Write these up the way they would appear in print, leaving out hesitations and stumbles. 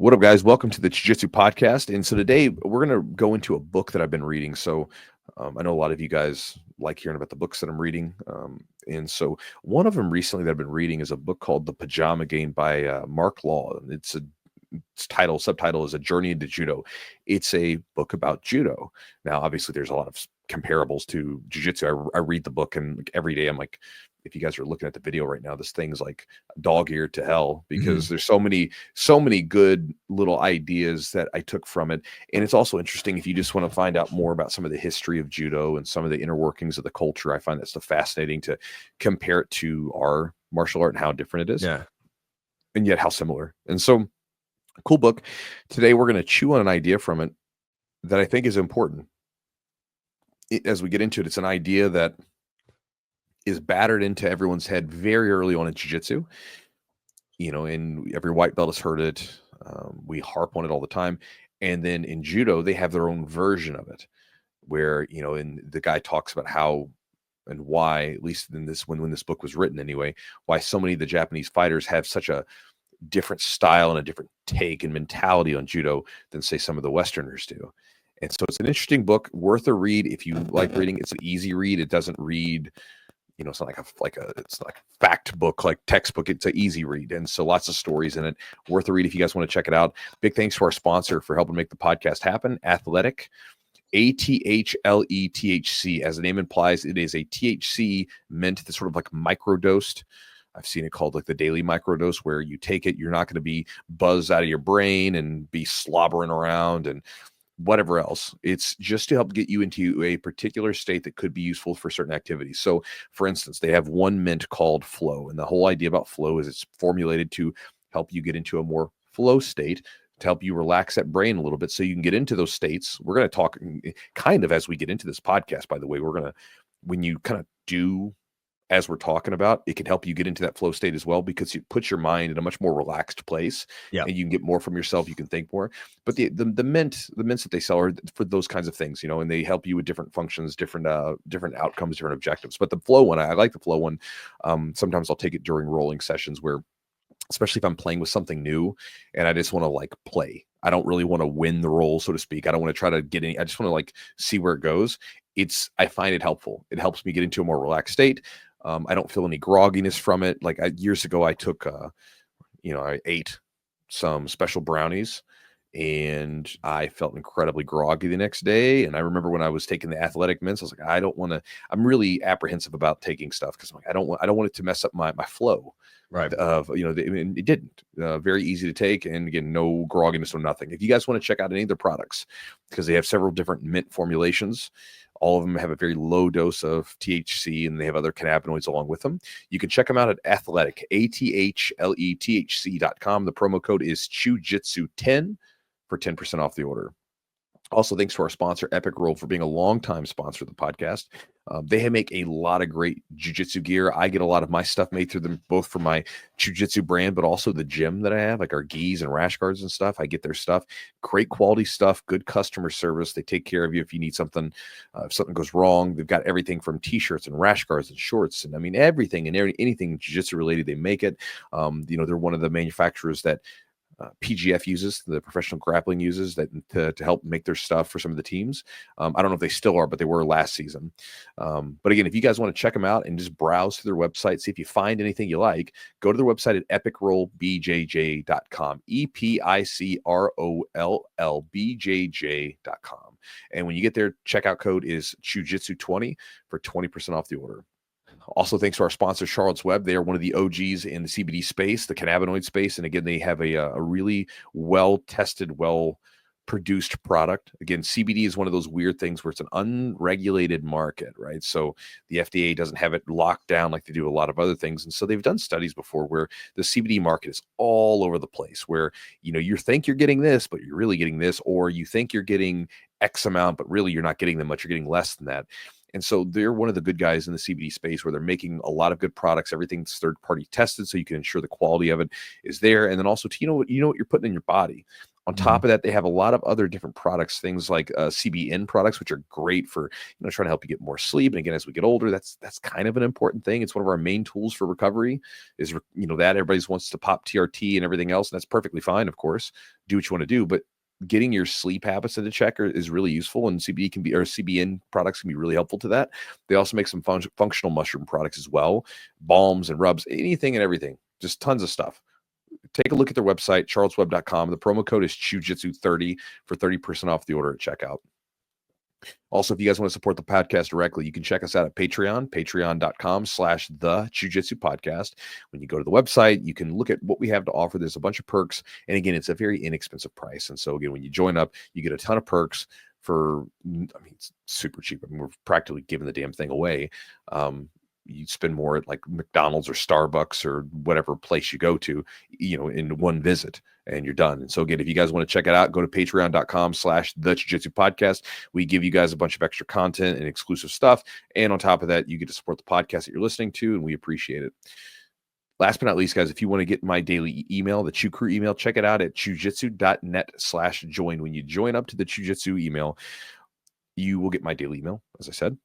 What up, guys? Welcome to the Jiu-Jitsu podcast. And so today we're going to go into a book that I've been reading. So I know a lot of you guys like hearing about the books that I'm reading. And so one of them recently that I've been reading is a book called The Pyjama Game by Mark Law. And subtitle is A Journey into Judo. It's a book about judo. Now, obviously, there's a lot of comparables to jiu-jitsu. I read the book and like every day I'm like, if you guys are looking at the video right now, this thing's like dog-eared to hell because there's so many good little ideas that I took from it. And it's also interesting if you just want to find out more about some of the history of judo and some of the inner workings of the culture. I find that stuff fascinating to compare it to our martial art and how different it is. Yeah. And yet how similar. And so cool book. Today we're going to chew on an idea from it that I think is important. As we get into it, it's an idea that is battered into everyone's head very early on in jiu-jitsu, and every white belt has heard it. We harp on it all the time. And then in judo, they have their own version of it where, and the guy talks about how and why, at least in this, when this book was written anyway, why so many of the Japanese fighters have such a different style and a different take and mentality on judo than say some of the Westerners do. And so it's an interesting book, worth a read. If you like reading, it's an easy read. It doesn't read, it's not it's not like a fact book, like textbook. It's an easy read. And so lots of stories in it, worth a read if you guys want to check it out. Big thanks to our sponsor for helping make the podcast happen, Athletic. ATHLETHC, as the name implies, it is a THC mint that's sort of like microdosed. I've seen it called like the daily microdose, where you take it, you're not going to be buzzed out of your brain and be slobbering around and whatever else. It's just to help get you into a particular state that could be useful for certain activities. So for instance, they have one mint called flow. And the whole idea about flow is it's formulated to help you get into a more flow state, to help you relax that brain a little bit so you can get into those states. We're going to talk kind of as we get into this podcast, by the way, when you kind of do as we're talking about, it can help you get into that flow state as well, because it puts your mind in a much more relaxed place. Yeah. And you can get more from yourself. You can think more. But the mints that they sell are for those kinds of things, and they help you with different functions, different outcomes, different objectives. But the flow one, I like the flow one. Sometimes I'll take it during rolling sessions where, especially if I'm playing with something new and I just want to like play. I don't really want to win the roll, so to speak. I don't want to try to get any. I just want to like see where it goes. I find it helpful. It helps me get into a more relaxed state. I don't feel any grogginess from it. Like years ago, I took, I ate some special brownies and I felt incredibly groggy the next day. And I remember when I was taking the athletic mints, I was like, I don't want to, I'm really apprehensive about taking stuff because I'm like, I don't want it to mess up my flow. Right. It didn't. Very easy to take. And again, no grogginess or nothing. If you guys want to check out any of their products, because they have several different mint formulations, all of them have a very low dose of THC, and they have other cannabinoids along with them. You can check them out at Athletic, ATHLETHC.com. The promo code is Chewjitsu10 for 10% off the order. Also, thanks to our sponsor, Epic Roll, for being a longtime sponsor of the podcast. They make a lot of great jiu-jitsu gear. I get a lot of my stuff made through them, both for my jiu-jitsu brand, but also the gym that I have, like our gis and rash guards and stuff. I get their stuff. Great quality stuff, good customer service. They take care of you if you need something. If something goes wrong, they've got everything from t-shirts and rash guards and shorts. And I mean, everything and anything jiu-jitsu related, they make it. They're one of the manufacturers that PGF uses, the professional grappling uses, that to help make their stuff for some of the teams. I don't know if they still are, but they were last season. But again, if you guys want to check them out and just browse through their website, see if you find anything you like, go to their website at epicrollbjj.com, EPICROLLBJJ.com. And when you get there, checkout code is Chewjitsu20 for 20% off the order. Also, thanks to our sponsor, Charlotte's Web. They are one of the OGs in the CBD space, the cannabinoid space. And again, they have a really well-tested, well-produced product. Again, CBD is one of those weird things where it's an unregulated market, right? So the FDA doesn't have it locked down like they do a lot of other things. And so they've done studies before where the CBD market is all over the place, where, you think you're getting this, but you're really getting this, or you think you're getting X amount, but really you're not getting that much. You're getting less than that. And so they're one of the good guys in the CBD space, where they're making a lot of good products. Everything's third-party tested, so you can ensure the quality of it is there. And then also, you know what you're putting in your body. On top of that, they have a lot of other different products, things like CBN products, which are great for trying to help you get more sleep. And again, as we get older, that's kind of an important thing. It's one of our main tools for recovery. Is that everybody wants to pop TRT and everything else, and that's perfectly fine. Of course, do what you want to do, but getting your sleep habits into check is really useful, and CBN products can be really helpful to that. They also make some functional mushroom products as well, balms and rubs, anything and everything, just tons of stuff. Take a look at their website, charleswebb.com. The promo code is Chewjitsu30 for 30% off the order at checkout. Also, if you guys want to support the podcast directly, you can check us out at Patreon, patreon.com/the Jiu-Jitsu podcast. When you go to the website, you can look at what we have to offer. There's a bunch of perks. And again, it's a very inexpensive price. And so again, when you join up, you get a ton of perks for, it's super cheap. We're practically giving the damn thing away. You spend more at like McDonald's or Starbucks or whatever place you go to, in one visit, and you're done. And so again, if you guys want to check it out, go to patreon.com/the Jiu-Jitsu podcast. We give you guys a bunch of extra content and exclusive stuff. And on top of that, you get to support the podcast that you're listening to, and we appreciate it. Last but not least, guys, if you want to get my daily email, the Chew Crew email, check it out at chewjitsu.net/join. When you join up to the Chewjitsu email, you will get my daily email, as I said,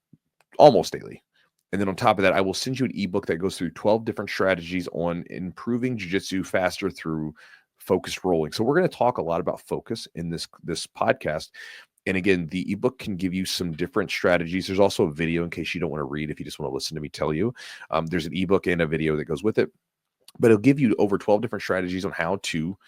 almost daily. And then on top of that, I will send you an ebook that goes through 12 different strategies on improving jiu-jitsu faster through focused rolling. So we're going to talk a lot about focus in this podcast. And again, the ebook can give you some different strategies. There's also a video in case you don't want to read, if you just want to listen to me tell you. There's an ebook and a video that goes with it. But it'll give you over 12 different strategies on how to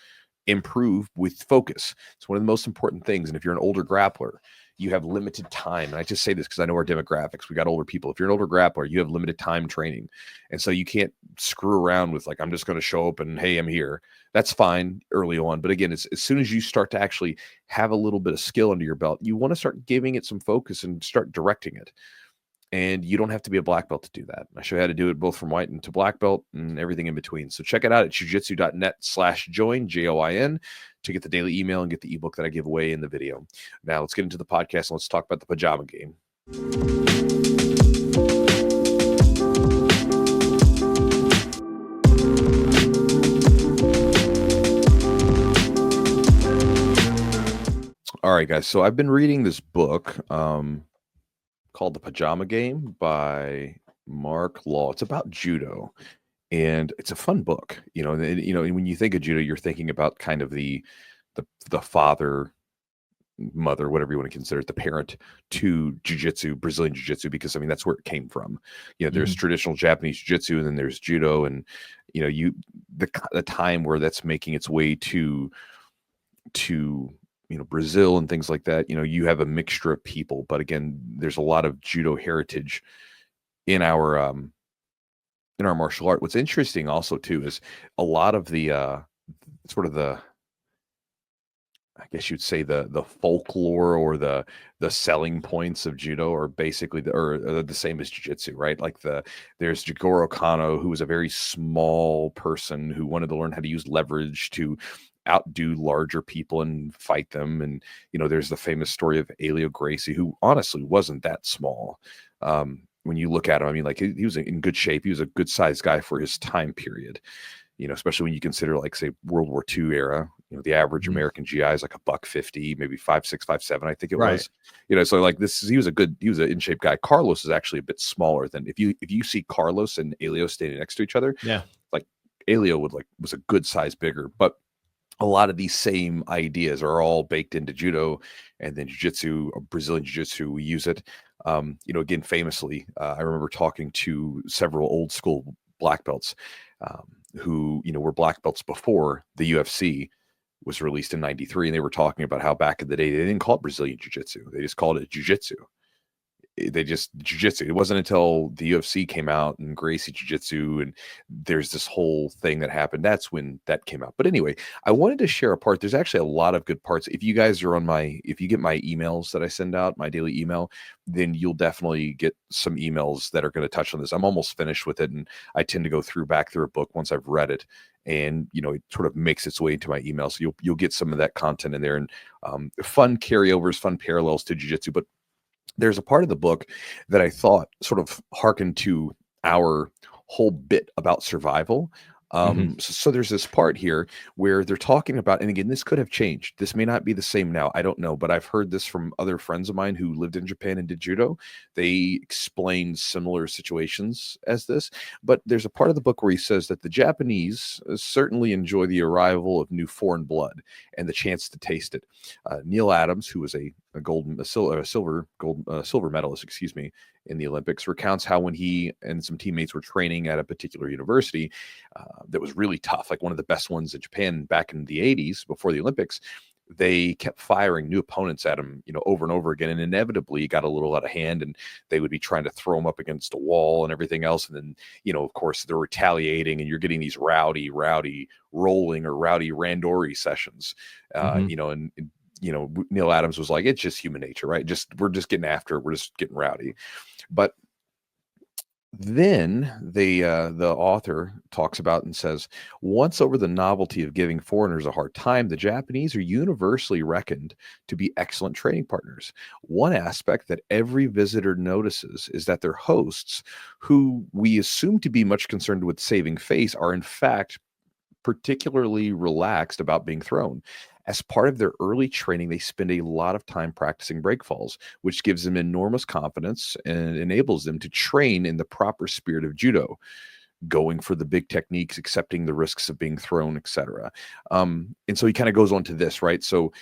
improve with focus. It's one of the most important things. And if you're an older grappler, you have limited time. And I just say this because I know our demographics. We got older people. If you're an older grappler, you have limited time training. And so you can't screw around with like, I'm just going to show up and, hey, I'm here. That's fine early on. But again, as soon as you start to actually have a little bit of skill under your belt, you want to start giving it some focus and start directing it. And you don't have to be a black belt to do that. I show you how to do it both from white into black belt and everything in between. So check it out at chewjitsu.net/join, JOIN, to get the daily email and get the ebook that I give away in the video. Now let's get into the podcast and let's talk about the Pyjama Game. All right, guys. So I've been reading this book, called The Pyjama Game by Mark Law. It's about judo, and it's a fun book. And when you think of judo, you're thinking about kind of the father, mother, whatever you want to consider it, the parent to jiu-jitsu, Brazilian jiu-jitsu, because that's where it came from. There's traditional Japanese jiu-jitsu, and then there's judo, and the time where that's making its way to Brazil and things like that. You have a mixture of people, but again, there's a lot of judo heritage in our martial art. What's interesting also too is a lot of the sort of the, I guess you'd say the folklore or the selling points of judo are basically the same as jiu-jitsu, right? Like there's Jigoro Kano, who was a very small person who wanted to learn how to use leverage to outdo larger people and fight them. And there's the famous story of Elio Gracie, who honestly wasn't that small. When you look at him, he was in good shape. He was a good sized guy for his time period, especially when you consider, like, say, World War II era. The average American GI is like $150, maybe 5'6", 5'7", I think it was. So like he was an in shape guy. Carlos is actually a bit smaller than, if you see Carlos and Elio standing next to each other, like Elio was a good size bigger. But a lot of these same ideas are all baked into judo, and then jiu-jitsu, Brazilian jiu-jitsu, we use it. Again, famously, I remember talking to several old school black belts who, were black belts before the UFC was released in '93. And they were talking about how back in the day, they didn't call it Brazilian jiu-jitsu. They just called it jiu-jitsu. Jiu-jitsu. It wasn't until the UFC came out and Gracie Jiu-Jitsu, and there's this whole thing that happened. That's when that came out. But anyway, I wanted to share a part. There's actually a lot of good parts. If you guys are if you get my emails that I send out, my daily email, then you'll definitely get some emails that are going to touch on this. I'm almost finished with it, and I tend to go back through a book once I've read it, and it sort of makes its way into my email. So you'll get some of that content in there, and fun carryovers, fun parallels to jiu-jitsu. But there's a part of the book that I thought sort of harkened to our whole bit about survival. So there's this part here where they're talking about, and again, this could have changed. This may not be the same now. I don't know, but I've heard this from other friends of mine who lived in Japan and did judo. They explained similar situations as this, but there's a part of the book where he says that the Japanese certainly enjoy the arrival of new foreign blood and the chance to taste it. Neil Adams, who was a silver medalist, excuse me, in the Olympics, recounts how when he and some teammates were training at a particular university that was really tough, like one of the best ones in Japan back in the 80s before the Olympics, they kept firing new opponents at him, over and over again, and inevitably got a little out of hand, and they would be trying to throw him up against a wall and everything else. And then, of course, they're retaliating, and you're getting these rowdy rolling or rowdy randori sessions, and Neil Adams was like, it's just human nature, right? We're just getting after it. We're just getting rowdy. But then the author talks about and says, once over the novelty of giving foreigners a hard time, the Japanese are universally reckoned to be excellent training partners. One aspect that every visitor notices is that their hosts, who we assume to be much concerned with saving face, are in fact particularly relaxed about being thrown. As part of their early training, they spend a lot of time practicing break falls, which gives them enormous confidence and enables them to train in the proper spirit of judo, going for the big techniques, accepting the risks of being thrown, etc. And so he kind of goes on to this, right? So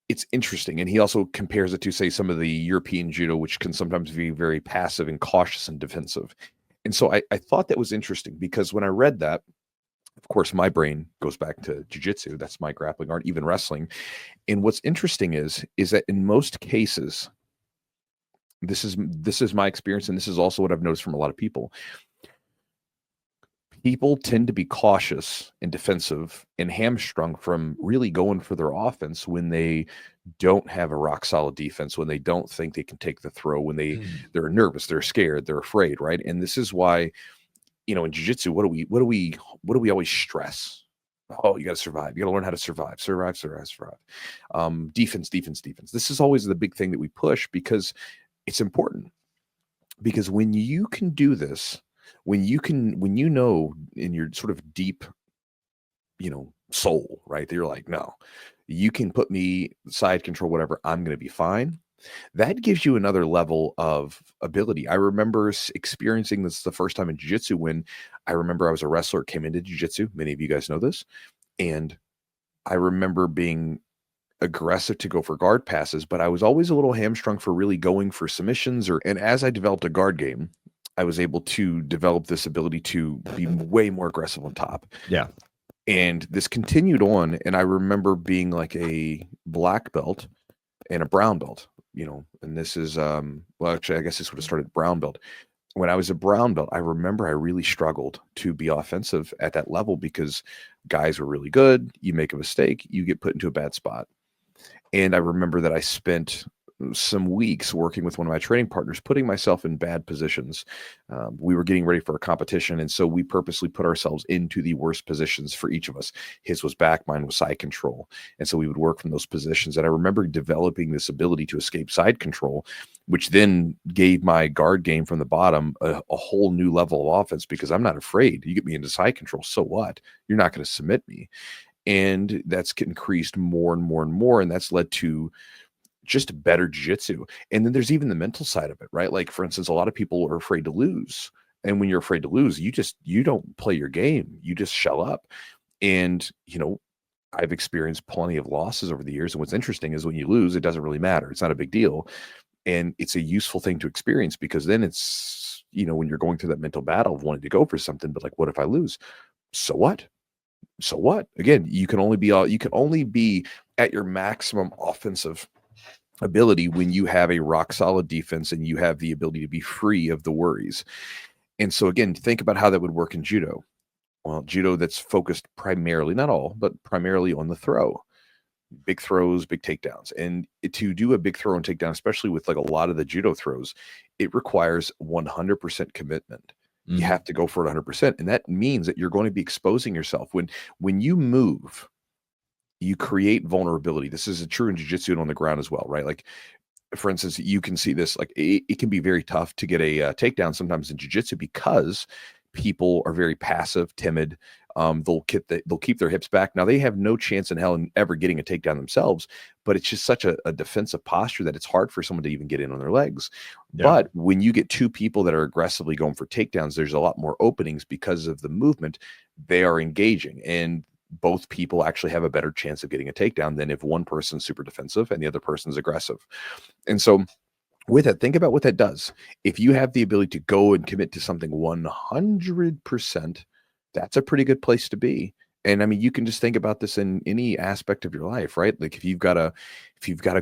it's interesting. And he also compares it to, say, some of the European judo, which can sometimes be very passive and cautious and defensive. And so I thought that was interesting because when I read that, of course, my brain goes back to jiu-jitsu. That's my grappling art, even wrestling. And what's interesting is that in most cases, this is my experience, and this is also what I've noticed from a lot of people. People tend to be cautious and defensive and hamstrung from really going for their offense when they don't have a rock solid defense, when they don't think they can take the throw, when they're nervous, they're scared, they're afraid, right? And this is why, in jiu-jitsu, what do we always stress? Oh, you got to survive. You got to learn how to survive. Defense. This is always the big thing that we push because it's important. Because when you can do this, when you know in your sort of deep, soul, right? That you're like, no, you can put me side control, whatever, I'm going to be fine. That gives you another level of ability. I remember experiencing this the first time in jiu-jitsu when I remember I was a wrestler, came into jiu-jitsu. Many of you guys know this. And I remember being aggressive to go for guard passes, but I was always a little hamstrung for really going for submissions. And as I developed a guard game, I was able to develop this ability to be way more aggressive on top. Yeah. And this continued on. And I remember being like a black belt and a brown belt. And this is, actually, I guess this would have started brown belt. When I was a brown belt, I remember I really struggled to be offensive at that level because guys were really good. You make a mistake, you get put into a bad spot. And I remember that I spent some weeks working with one of my training partners, putting myself in bad positions. We were getting ready for a competition, and so we purposely put ourselves into the worst positions for each of us. His was back, mine was side control. And so we would work from those positions. And I remember developing this ability to escape side control, which then gave my guard game from the bottom a whole new level of offense because I'm not afraid. You get me into side control, so what? You're not going to submit me. And that's increased more and more and more. And that's led to just better jiu-jitsu. And then there's even the mental side of it, right? Like, for instance, a lot of people are afraid to lose. And when you're afraid to lose, you don't play your game. You just shell up. And, I've experienced plenty of losses over the years. And what's interesting is when you lose, it doesn't really matter. It's not a big deal. And it's a useful thing to experience because then it's, when you're going through that mental battle of wanting to go for something, but like, what if I lose? So what? Again, you can only be at your maximum offensive ability when you have a rock solid defense and you have the ability to be free of the worries. And so again, think about how that would work in judo. Well, judo that's focused primarily, not all, but primarily on the throw. Big throws, big takedowns. And to do a big throw and takedown, especially with like a lot of the judo throws, it requires 100% commitment. You have to go for it 100%. And that means that you're going to be exposing yourself. When you move, you create vulnerability. This is true in jiu-jitsu and on the ground as well, right? Like, for instance, you can see this, like it can be very tough to get a takedown sometimes in jiu-jitsu because people are very passive, timid. They'll keep their hips back. Now they have no chance in hell in ever getting a takedown themselves, but it's just such a defensive posture that it's hard for someone to even get in on their legs. Yeah. But when you get two people that are aggressively going for takedowns, there's a lot more openings because of the movement. They are engaging, and both people actually have a better chance of getting a takedown than if one person's super defensive and the other person's aggressive. And so with that, think about what that does. If you have the ability to go and commit to something 100%, that's a pretty good place to be. And I mean, you can just think about this in any aspect of your life, right? Like if you've got a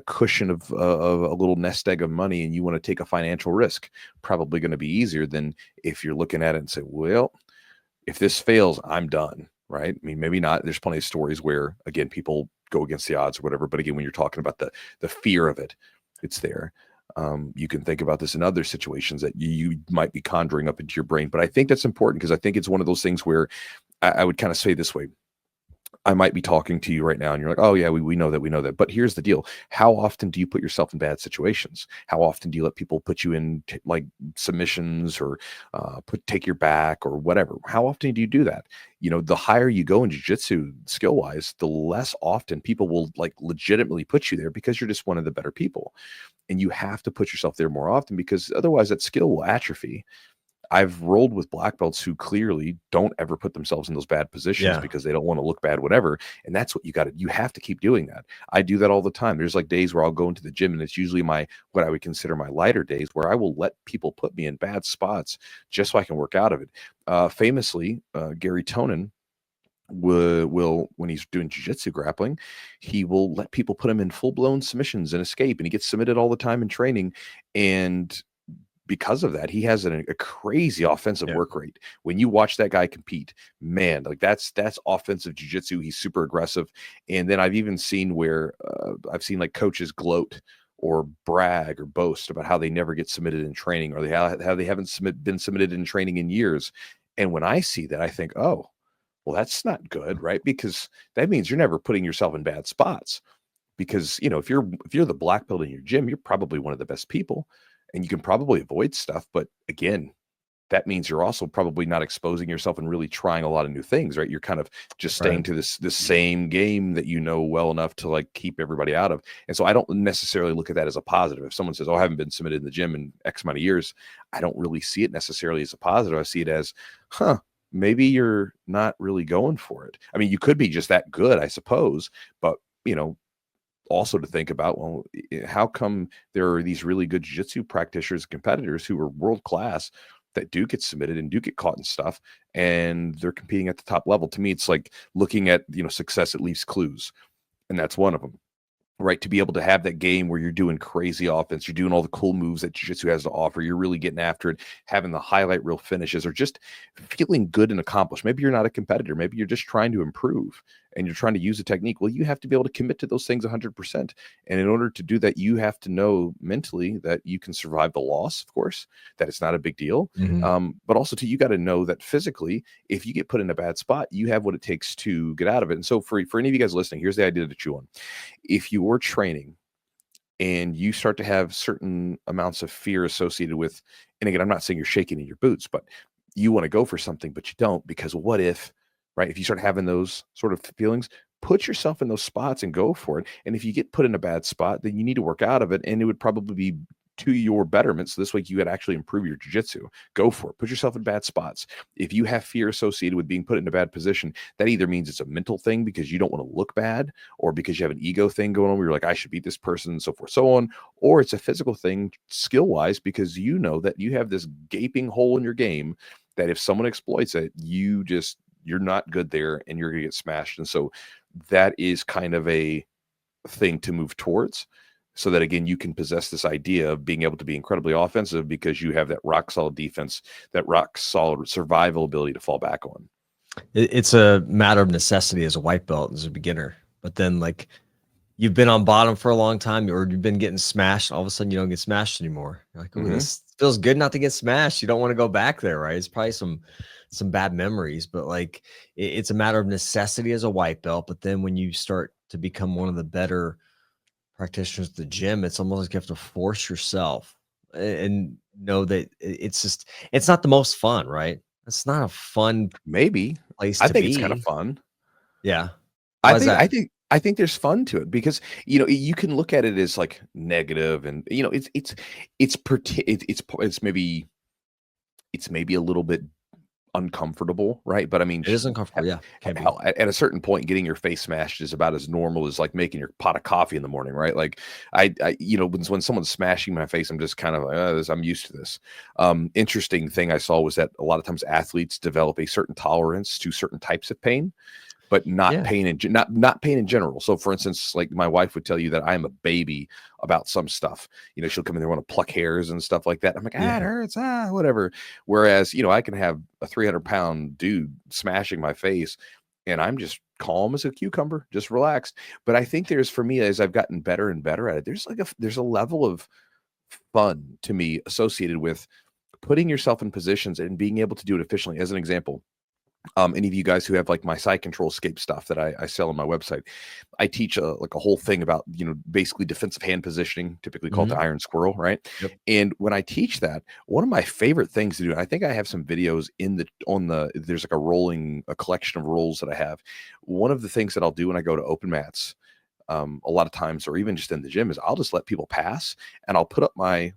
cushion of a little nest egg of money and you want to take a financial risk, probably going to be easier than if you're looking at it and say, well, if this fails, I'm done, right? I mean, maybe not. There's plenty of stories where, again, people go against the odds or whatever. But again, when you're talking about the fear of it, it's there. You can think about this in other situations that you might be conjuring up into your brain. But I think that's important because I think it's one of those things where I would kind of say this way. I might be talking to you right now and you're like, oh yeah, we know that. But here's the deal. How often do you put yourself in bad situations? How often do you let people put you in like submissions or take your back or whatever? How often do you do that? You know, the higher you go in jiu-jitsu skill wise, the less often people will like legitimately put you there because you're just one of the better people. And you have to put yourself there more often because otherwise that skill will atrophy. I've rolled with black belts who clearly don't ever put themselves in those bad positions because they don't want to look bad, whatever. And that's what you have to keep doing that. I do that all the time. There's like days where I'll go into the gym and it's usually what I would consider my lighter days where I will let people put me in bad spots just so I can work out of it. Famously, Gary Tonin will when he's doing jiu-jitsu grappling, he will let people put him in full-blown submissions and escape, and he gets submitted all the time in training. And because of that, he has a crazy offensive work rate. When you watch that guy compete, man, like that's offensive jiu-jitsu. He's super aggressive. And then I've even seen where I've seen like coaches gloat or brag or boast about how they never get submitted in training or how they haven't been submitted in training in years. And when I see that, I think, oh, well, that's not good, right? Because that means you're never putting yourself in bad spots. Because, you know, if you're the black belt in your gym, you're probably one of the best people and you can probably avoid stuff. But again, that means you're also probably not exposing yourself and really trying a lot of new things, right? You're kind of just staying to this same game that you know well enough to like keep everybody out of. And so I don't necessarily look at that as a positive. If someone says, oh, I haven't been submitted in the gym in X amount of years, I don't really see it necessarily as a positive. I see it as, maybe you're not really going for it. I mean, you could be just that good, I suppose, but you know, also to think about, well, how come there are these really good jiu-jitsu practitioners, competitors who are world class that do get submitted and do get caught in stuff and they're competing at the top level? To me, it's like looking at, you know, success, it leaves clues. And that's one of them. Right, to be able to have that game where you're doing crazy offense, you're doing all the cool moves that jiu-jitsu has to offer, you're really getting after it, having the highlight reel finishes, or just feeling good and accomplished. Maybe you're not a competitor, maybe you're just trying to improve and you're trying to use a technique. Well, you have to be able to commit to those things 100%. And in order to do that, you have to know mentally that you can survive the loss, of course, that it's not a big deal. But also too, you got to know that physically, if you get put in a bad spot, you have what it takes to get out of it. And so for any of you guys listening, here's the idea to chew on. If you're training and you start to have certain amounts of fear associated with, and again, I'm not saying you're shaking in your boots, but you want to go for something, but you don't, because what if, right? If you start having those sort of feelings, put yourself in those spots and go for it. And if you get put in a bad spot, then you need to work out of it. And it would probably be to your betterment. So this way you would actually improve your jiu-jitsu. Go for it. Put yourself in bad spots. If you have fear associated with being put in a bad position, that either means it's a mental thing because you don't want to look bad, or because you have an ego thing going on where you're like, I should beat this person, and so forth, so on. Or it's a physical thing skill-wise because you know that you have this gaping hole in your game that if someone exploits it, you're not good there and you're going to get smashed. And so that is kind of a thing to move towards, so that again, you can possess this idea of being able to be incredibly offensive because you have that rock solid defense, that rock solid survival ability to fall back on. It's a matter of necessity as a white belt, as a beginner. But then like you've been on bottom for a long time, or you've been getting smashed. All of a sudden you don't get smashed anymore. You're like, oh, this feels good not to get smashed. You don't want to go back there, right? It's probably some bad memories, but like it's a matter of necessity as a white belt. But then when you start to become one of the better practitioners at the gym, it's almost like you have to force yourself and know that it's not the most fun, right? That's not a fun Maybe. place I to think it's kind of be. fun. Yeah. I Why is think that? I think I think there's fun to it because, you can look at it as, like, negative and, it's maybe a little bit uncomfortable, right? But I mean, It is uncomfortable. Yeah, can be. hell, at a certain point, getting your face smashed is about as normal as like making your pot of coffee in the morning, right? Like, when someone's smashing my face, I'm just kind of like, I'm used to this. Interesting thing I saw was that a lot of times athletes develop a certain tolerance to certain types of pain, but not Yeah. pain not pain in general. So for instance, like my wife would tell you that I am a baby about some stuff. She'll come in there want to pluck hairs and stuff like that. I'm like, it Yeah. hurts, whatever. Whereas, I can have a 300-pound dude smashing my face and I'm just calm as a cucumber, just relaxed. But I think for me, as I've gotten better and better at it, there's a level of fun to me associated with putting yourself in positions and being able to do it efficiently. As an example, any of you guys who have like my side control escape stuff that I sell on my website, I teach like a whole thing about, basically defensive hand positioning, typically called the Mhm. iron squirrel, right? Yep. And when I teach that, one of my favorite things to do, and I think I have some videos there's like a collection of rules that I have. One of the things that I'll do when I go to open mats, a lot of times, or even just in the gym, is I'll just let people pass and I'll put up my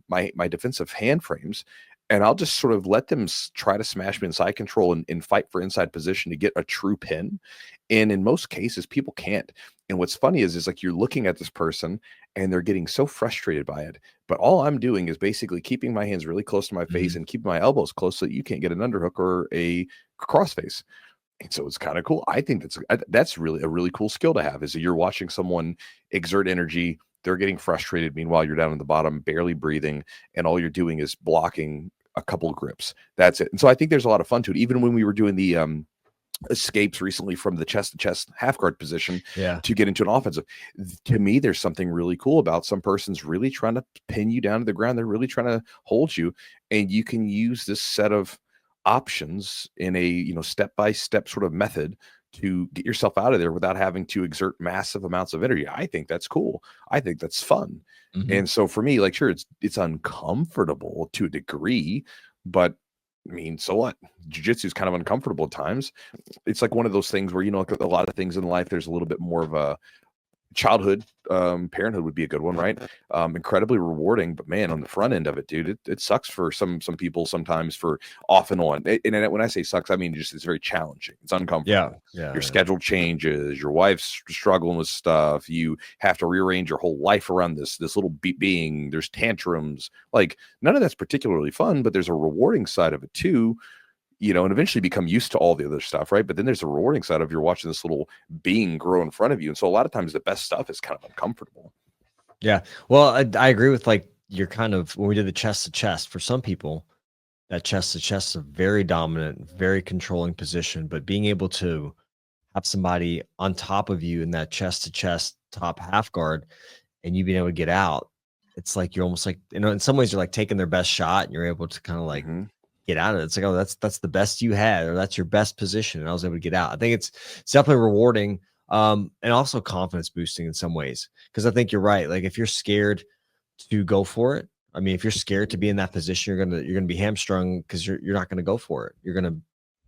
defensive hand frames and I'll just sort of let them try to smash me in side control and fight for inside position to get a true pin. And in most cases, people can't. And what's funny is like you're looking at this person and they're getting so frustrated by it. But all I'm doing is basically keeping my hands really close to my face Mhm. and keeping my elbows close so that you can't get an underhook or a crossface. And so it's kind of cool. I think that's really a really cool skill to have, is that you're watching someone exert energy, they're getting frustrated. Meanwhile, you're down in the bottom, barely breathing, and all you're doing is blocking a couple of grips. That's it. And so I think there's a lot of fun to it. Even when we were doing the escapes recently from the chest to chest half guard position Yeah. to get into an offensive, to me, there's something really cool about some person's really trying to pin you down to the ground. They're really trying to hold you, and you can use this set of options in a step by step sort of method to get yourself out of there without having to exert massive amounts of energy. I think that's cool. I think that's fun. Mhm. And so for me, like, sure, it's uncomfortable to a degree, but I mean, so what? Jiu-jitsu is kind of uncomfortable at times. It's like one of those things where, like a lot of things in life, there's a little bit more of a childhood. Parenthood would be a good one, right? Incredibly rewarding, but man, on the front end of it, dude, it sucks for some people sometimes, for off and on. And when I say sucks, I mean just it's very challenging. It's Yeah. uncomfortable. Yeah. Your Yeah. schedule changes. Your wife's struggling with stuff. You have to rearrange your whole life around this little being. There's tantrums. Like, none of that's particularly fun, but there's a rewarding side of it too, and eventually become used to all the other stuff, right? But then there's a rewarding side of, you're watching this little being grow in front of you. And so a lot of times the best stuff is kind of uncomfortable. Yeah. Well, I agree with like you're kind of when we did the chest to chest, for some people, that chest to chest is a very dominant, very controlling position. But being able to have somebody on top of you in that chest to chest top half guard and you being able to get out, it's like you're almost like, in some ways you're like taking their best shot and you're able to kind of like Hmm. get out of it. It's like, oh, that's the best you had, or that's your best position. And I was able to get out. I think it's definitely rewarding. And also confidence boosting in some ways. Cause I think you're right. Like if you're scared to go for it, I mean, if you're scared to be in that position, you're gonna be hamstrung because you're not gonna go for it. You're gonna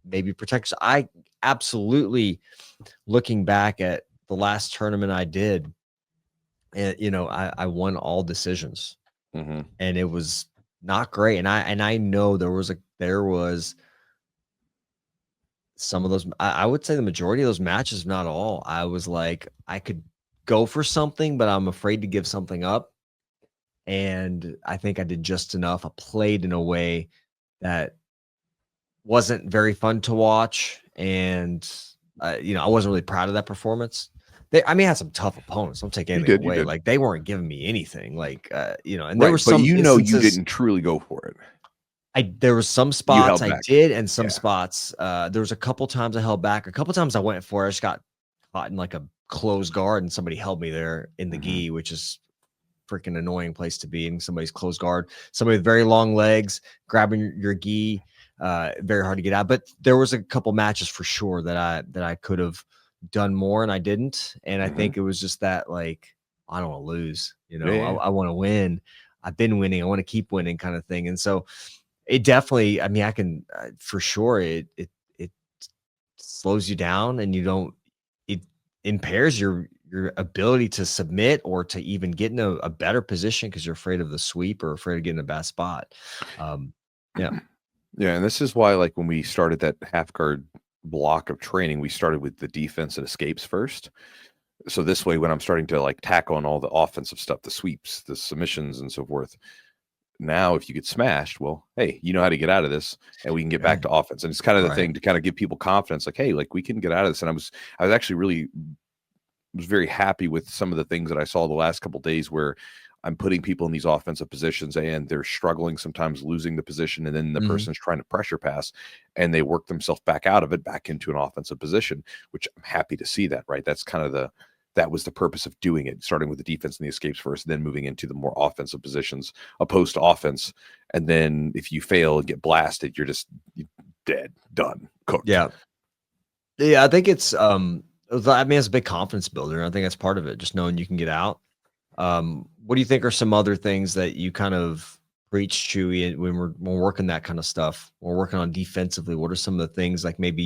maybe protect. So I absolutely, looking back at the last tournament I did, and I won all decisions Hmm. and it was not great. And I know there was some of those, I would say the majority of those matches, if not all, I was like, I could go for something, but I'm afraid to give something up. And I think I did just enough. I played in a way that wasn't very fun to watch. And, I wasn't really proud of that performance. I had some tough opponents. Don't take anything You away. did. Like they weren't giving me anything. Like, and there were Right. But some you instances didn't truly go for it. there was some You spots held I back. did, and some Yeah. spots, there was a couple times I held back. A couple times I went for it. I just got caught in like a closed guard, and somebody held me there in the Hmm. gi, which is freaking annoying place to be in somebody's closed guard. Somebody with very long legs grabbing your gi, very hard to get out. But there was a couple matches for sure that I could have done more, and I didn't. And I Hmm. think it was just that like I don't want to lose. Yeah. I want to win. I've been winning. I want to keep winning, kind of thing. And so It definitely, I mean, I can for sure it slows you down, and it impairs your ability to submit or to even get in a better position because you're afraid of the sweep or afraid of getting a bad spot. Um, yeah. Yeah, and this is why, like, when we started that half guard block of training, we started with the defense and escapes first. So this way, when I'm starting to like tackle on all the offensive stuff, the sweeps, the submissions, and so forth, now if you get smashed, well, hey, you know how to get out of this, and we can get back Right. to offense. And it's kind of the Right. thing to kind of give people confidence, like, hey, like we can get out of this. And I was actually really was very happy with some of the things that I saw the last couple of days where I'm putting people in these offensive positions and they're struggling, sometimes losing the position, and then the Mhm. person's trying to pressure pass and they work themselves back out of it, back into an offensive position, which I'm happy to see that, right? That's kind of that was the purpose of doing it, starting with the defense and the escapes first, then moving into the more offensive positions opposed to offense. And then if you fail and get blasted, you're just dead, done, cooked. Yeah. Yeah, I think I mean, it's a big confidence builder. I think that's part of it, just knowing you can get out. What do you think are some other things that you kind of preach, Chewy, when we're working that kind of stuff? We're working on defensively. What are some of the things like maybe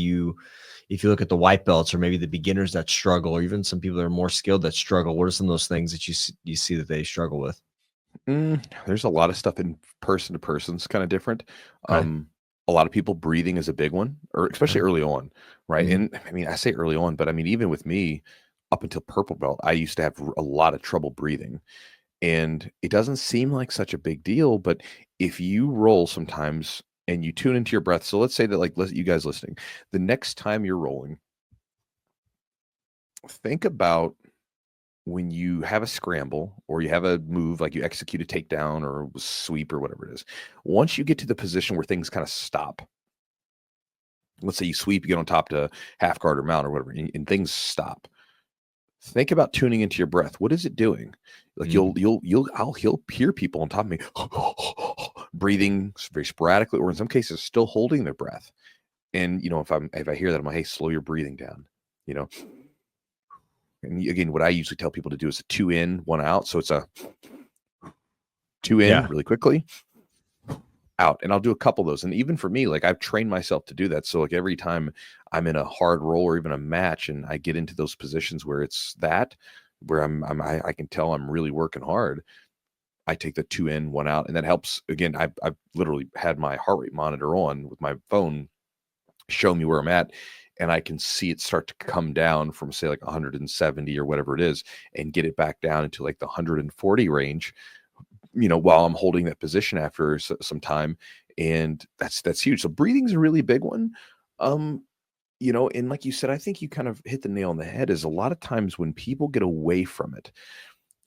if you look at the white belts or maybe the beginners that struggle, or even some people that are more skilled that struggle? What are some of those things that you see that they struggle with? There's a lot of stuff in person to person is kind of different. Okay. Um, a lot of people breathing is a big one, or especially Okay. early on, right? Mhm. And I mean, I say early on, but I mean, even with me up until purple belt, I used to have a lot of trouble breathing. And it doesn't seem like such a big deal, but if you roll sometimes and you tune into your breath, so let's say that, like, you guys listening, the next time you're rolling, think about when you have a scramble or you have a move, like you execute a takedown or sweep or whatever it is. Once you get to the position where things kind of stop, let's say you sweep, you get on top to half guard or mount or whatever, and things stop. Think about tuning into your breath. What is it doing? Like Mm. he'll hear people on top of me breathing very sporadically, or in some cases still holding their breath. And if I hear that, I'm like, hey, slow your breathing down. You know, and again, what I usually tell people to do is a 2 in, 1 out. So it's a 2 in Yeah. really quickly, out, and I'll do a couple of those. And even for me, like, I've trained myself to do that. So like every time I'm in a hard roll or even a match and I get into those positions where it's that where I can tell I'm really working hard, I take the 2 in, 1 out, and that helps. Again, I've literally had my heart rate monitor on with my phone show me where I'm at, and I can see it start to come down from, say, like 170 or whatever it is, and get it back down into like the 140 range, while I'm holding that position after some time. And that's huge. So breathing's a really big one. Um, and like you said, I think you kind of hit the nail on the head, is a lot of times when people get away from it,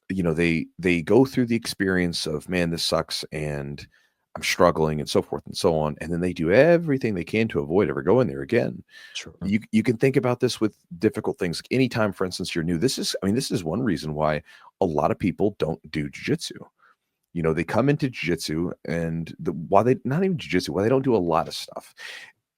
they go through the experience of, man, this sucks and I'm struggling and so forth and so on, and then they do everything they can to avoid ever going there again. Sure. You can think about this with difficult things. Anytime, for instance, you're new, this is one reason why a lot of people don't do jiu-jitsu. They come into jiu-jitsu, and why they not even jiu-jitsu, why they don't do a lot of stuff.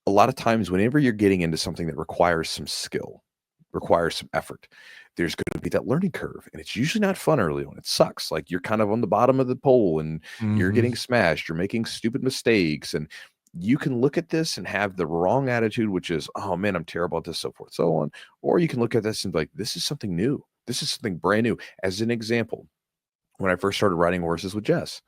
A lot of times, whenever you're getting into something that requires some skill, requires some effort, there's going to be that learning curve, and it's usually not fun early on. It sucks. Like, you're kind of on the bottom of the pole, and you're Mhm. getting smashed. You're making stupid mistakes, and you can look at this and have the wrong attitude, which is, "Oh man, I'm terrible at this," so forth, so on. Or you can look at this and be like, "This is something new. This is something brand new." As an example, when I first started riding horses with Jess,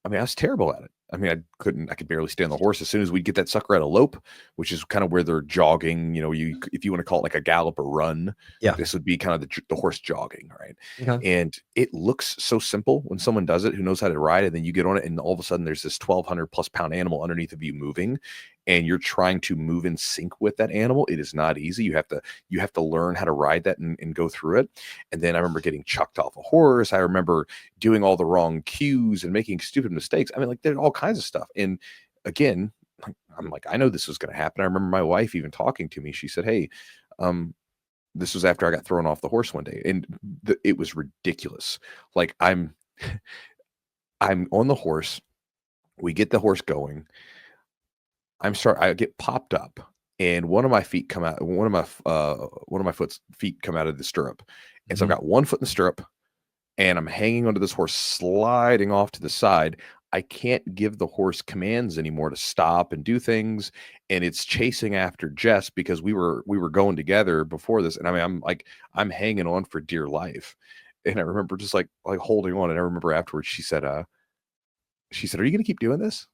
I mean, I was terrible at it. I mean, I could barely stay on the horse. As soon as we'd get that sucker at a lope, which is kind of where they're jogging, if you want to call it like a gallop or run, Yeah. this would be kind of the horse jogging, right? Okay. And it looks so simple when someone does it who knows how to ride, and then you get on it, and all of a sudden there's this 1,200 plus pound animal underneath of you moving, and you're trying to move in sync with that animal. It is not easy. You have to learn how to ride that and go through it. And then I remember getting chucked off a horse. I remember doing all the wrong cues and making stupid mistakes. I mean, like, there's all kinds of stuff. And again, I'm like, I know this was going to happen. I remember my wife even talking to me. She said, "Hey, um, this was after I got thrown off the horse one day, and it was ridiculous. Like, I'm on the horse. We get the horse going. I get popped up, and one of my feet come out. One of my feet come out of the stirrup, and so I've Mhm. got one foot in the stirrup, and I'm hanging onto this horse, sliding off to the side. I can't give the horse commands anymore to stop and do things, and it's chasing after Jess because we were going together before this, and I mean, I'm hanging on for dear life, and I remember just like holding on, and I remember afterwards she said, "Are you going to keep doing this?"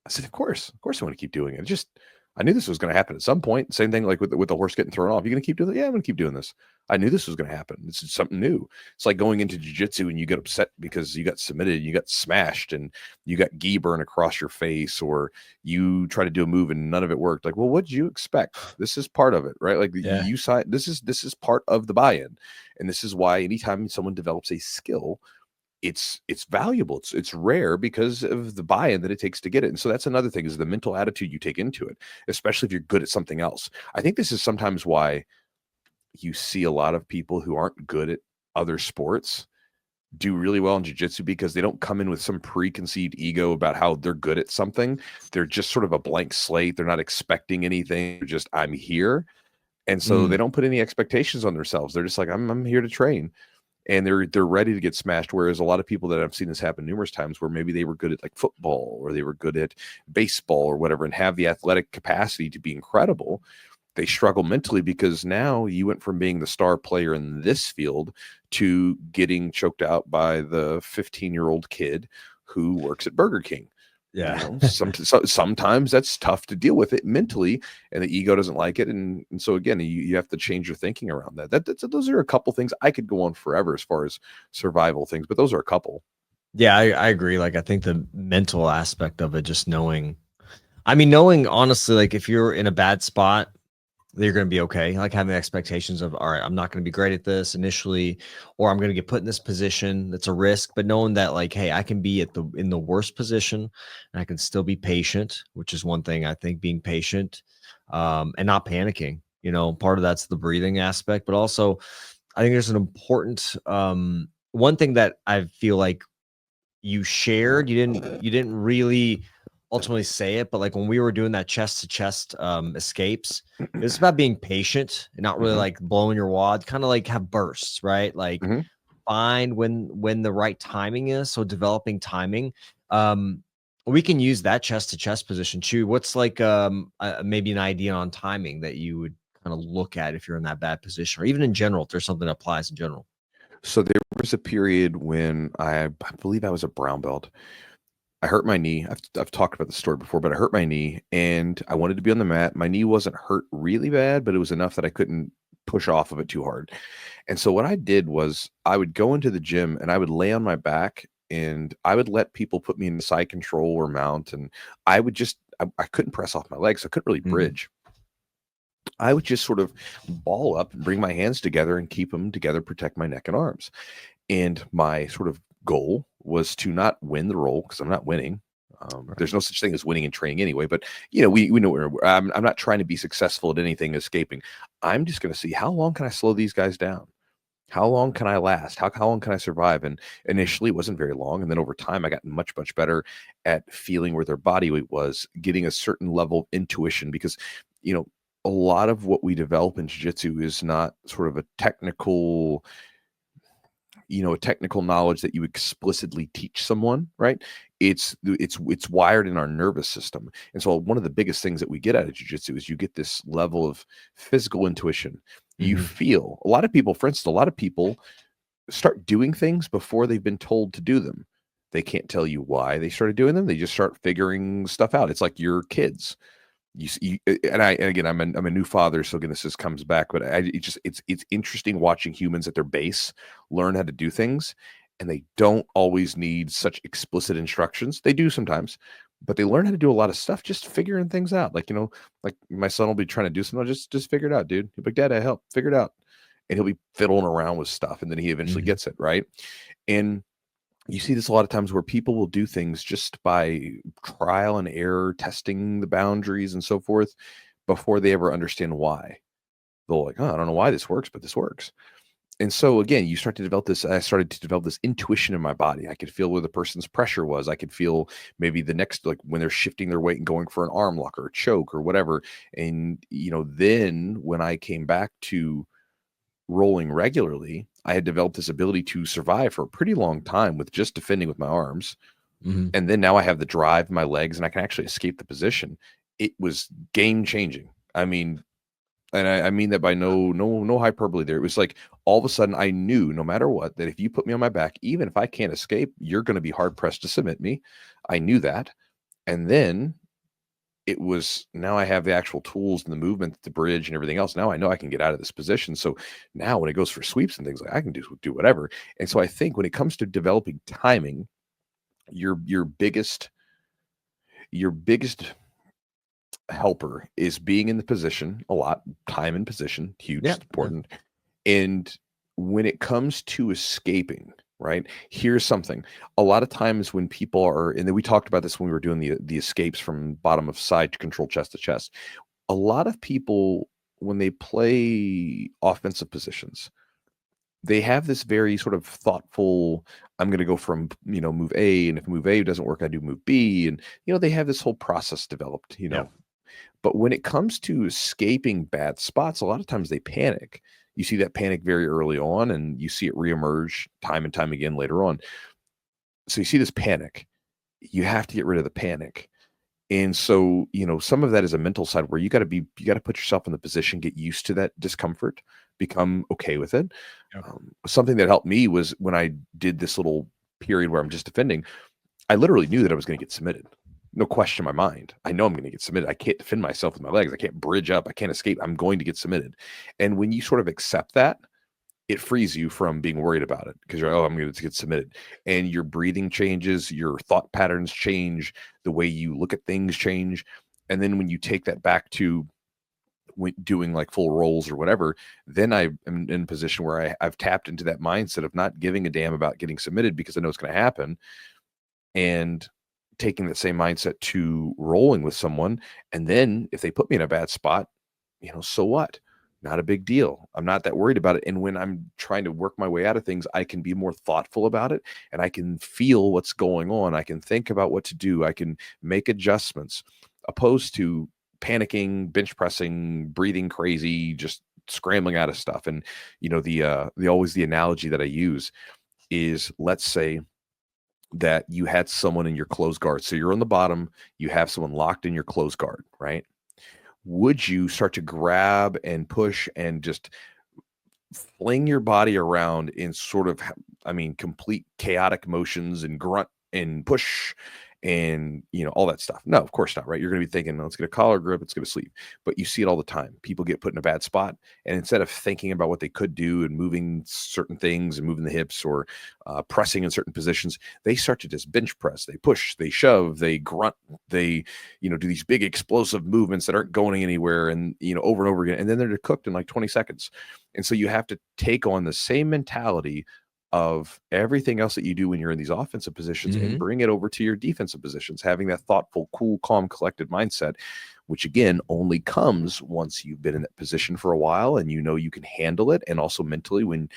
I said, of course I want to keep doing it. Just I knew this was going to happen at some point. Same thing like with the horse getting thrown off. You going to keep doing it? Yeah, I'm going to keep doing this. I knew this was going to happen. This is something new. It's like going into jiu-jitsu and you get upset because you got submitted, you got smashed, and you got gi burn across your face, or you try to do a move and none of it worked. Like, well, what did you expect? This is part of it, right? Like Yeah. you sign. This is part of the buy-in, and this is why anytime someone develops a skill, it's valuable. It's rare because of the buy-in that it takes to get it. And so that's another thing, is the mental attitude you take into it, especially if you're good at something else. I think this is sometimes why you see a lot of people who aren't good at other sports do really well in jiu-jitsu, because they don't come in with some preconceived ego about how they're good at something. They're just sort of a blank slate. They're not expecting anything. They're just, I'm here. And so they don't put any expectations on themselves. They're just like, I'm here to train, and they're ready to get smashed. Whereas a lot of people that I've seen this happen numerous times, where maybe they were good at like football or they were good at baseball or whatever, and have the athletic capacity to be incredible, they struggle mentally because now you went from being the star player in this field to getting choked out by the 15-year-old kid who works at Burger King. Yeah. Sometimes that's tough to deal with it mentally, and the ego doesn't like it, and so again, you have to change your thinking around that. Those are a couple things. I could go on forever as far as survival things, but those are a couple. Yeah, I agree. Like, I think the mental aspect of it, just knowing, I mean, knowing honestly, like if you're in a bad spot, you're going to be okay. Like having expectations of, all right, I'm not going to be great at this initially, or I'm going to get put in this position. That's a risk, but knowing that, like, hey, I can be in the worst position, and I can still be patient, which is one thing. I think being patient, and not panicking. Part of that's the breathing aspect, but also I think there's an important one thing that I feel like you shared. You didn't really ultimately say it, but like when we were doing that chest to chest escapes, it's about being patient and not really Mhm, like blowing your wad, kind of like have bursts, right? Like mhm. find when the right timing is. So developing timing. Um we can use that chest to chest position. Chew, what's like maybe an idea on timing that you would kind of look at if you're in that bad position, or even in general, if there's something that applies in general? So there was a period when I believe I was a brown belt. I hurt my knee. I've talked about the story before, but I hurt my knee and I wanted to be on the mat. My knee wasn't hurt really bad, but it was enough that I couldn't push off of it too hard. And so what I did was I would go into the gym and I would lay on my back, and I would let people put me in the side control or mount, and I would just I couldn't press off my legs. I couldn't really Mhm. bridge. I would just sort of ball up and bring my hands together and keep them together, protect my neck and arms. And my sort of goal was to not win the roll, because I'm not winning. Right. There's no such thing as winning in training anyway. But we know I'm not trying to be successful at anything escaping. I'm just going to see how long can I slow these guys down. How long can I last? How long can I survive? And initially, it wasn't very long, and then over time, I got much better at feeling where their body weight was, getting a certain level of intuition. Because you know, a lot of what we develop in jiu-jitsu is not sort of a technical knowledge that you explicitly teach someone, right? It's wired in our nervous system. And so one of the biggest things that we get out of jiu-jitsu is you get this level of physical intuition. You Mhm. feel a lot of people, for instance, a lot of people start doing things before they've been told to do them. They can't tell you why they started doing them. They just start figuring stuff out. It's like your kids. You see, and again, I'm a new father, so again, this just comes back. But it's interesting watching humans at their base learn how to do things, and they don't always need such explicit instructions. They do sometimes, but they learn how to do a lot of stuff just figuring things out. Like my son will be trying to do something, just figure it out, dude. He'll be like, Dad, I help, figure it out, and he'll be fiddling around with stuff, and then he eventually Mhm. gets it right. And you see this a lot of times where people will do things just by trial and error, testing the boundaries and so forth before they ever understand why. They'll like, oh, I don't know why this works, but this works. And so again, you start to develop this. I started to develop this intuition in my body. I could feel where the person's pressure was. I could feel maybe the next, like when they're shifting their weight and going for an arm lock or a choke or whatever. And then when I came back to rolling regularly, I had developed this ability to survive for a pretty long time with just defending with my arms. Mhm. And then now I have the drive in my legs and I can actually escape the position. It was game changing. I mean, and I mean that by no hyperbole there. It was like all of a sudden I knew no matter what that if you put me on my back, even if I can't escape, you're going to be hard pressed to submit me. I knew that. And then it was now I have the actual tools and the movement, the bridge and everything else. Now I know I can get out of this position. So now when it goes for sweeps and things like I can do whatever. And so I think when it comes to developing timing, your biggest helper is being in the position a lot, time in position, huge, Yeah. important. And when it comes to escaping, right? Here's something. A lot of times when people are, and then we talked about this when we were doing the escapes from bottom of side to control chest to chest. A lot of people, when they play offensive positions, they have this very sort of thoughtful, I'm going to go from, move A. And if move A doesn't work, I do move B. And, they have this whole process developed, Yeah. But when it comes to escaping bad spots, a lot of times they panic. You see that panic very early on, and you see it reemerge time and time again later on. So you see this panic. You have to get rid of the panic. And so, some of that is a mental side where you got to put yourself in the position, get used to that discomfort, become okay with it. Yeah. Something that helped me was when I did this little period where I'm just defending, I literally knew that I was going to get submitted. No question in my mind. I know I'm going to get submitted. I can't defend myself with my legs. I can't bridge up. I can't escape. I'm going to get submitted. And when you sort of accept that, it frees you from being worried about it because you're, oh, I'm going to get submitted. And your breathing changes, your thought patterns change, the way you look at things change. And then when you take that back to doing like full rolls or whatever, then I am in a position where I've tapped into that mindset of not giving a damn about getting submitted because I know it's going to happen. And taking that same mindset to rolling with someone. And then if they put me in a bad spot, so what? Not a big deal. I'm not that worried about it. And when I'm trying to work my way out of things, I can be more thoughtful about it and I can feel what's going on. I can think about what to do. I can make adjustments opposed to panicking, bench pressing, breathing crazy, just scrambling out of stuff. And, the always the analogy that I use is, let's say that you had someone in your closed guard. So you're on the bottom, you have someone locked in your closed guard, right? Would you start to grab and push and just fling your body around in sort of, complete chaotic motions and grunt and push and, all that stuff? No, of course not, right? You're going to be thinking, let's get a collar grip, let's get a sleeve. But you see it all the time. People get put in a bad spot. And instead of thinking about what they could do and moving certain things and moving the hips or pressing in certain positions, they start to just bench press. They push, they shove, they grunt, they, do these big explosive movements that aren't going anywhere and, over and over again. And then they're cooked in like 20 seconds. And so you have to take on the same mentality of everything else that you do when you're in these offensive positions and bring it over to your defensive positions, having that thoughtful, cool, calm, collected mindset, which again only comes once you've been in that position for a while and you can handle it. And also mentally when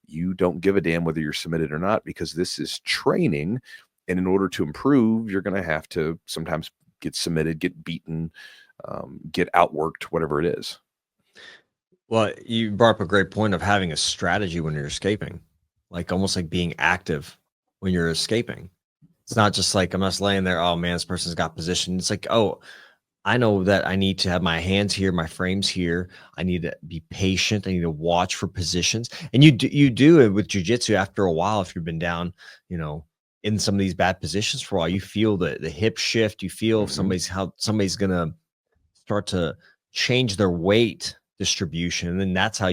you don't give a damn whether you're submitted or not, because this is training. And in order to improve, you're going to have to sometimes get submitted, get beaten, get outworked, whatever it is. Well, you brought up a great point of having a strategy when you're escaping, like almost like being active when you're escaping. It's not just like I'm just laying there, oh man, this person's got position. It's like, oh, I know that I need to have my hands here, my frames here. I need to be patient. I need to watch for positions. And you do it with jujitsu after a while. If you've been down, in some of these bad positions for a while, you feel the hip shift. You feel if how somebody's gonna start to change their weight distribution. And then that's how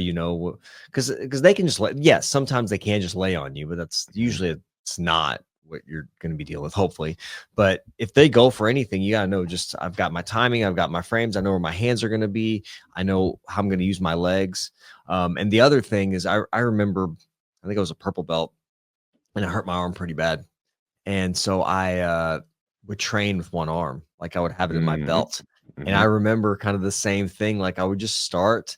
because they can just yes, sometimes they can just lay on you, but that's usually it's not what you're going to be dealing with, hopefully. But if they go for anything, you got to know, just I've got my timing, I've got my frames, I know where my hands are going to be, I know how I'm going to use my legs. And the other thing is I remember, I think I was a purple belt and I hurt my arm pretty bad. And so I would train with one arm, like I would have it in my belt. And I remember kind of the same thing. Like I would just start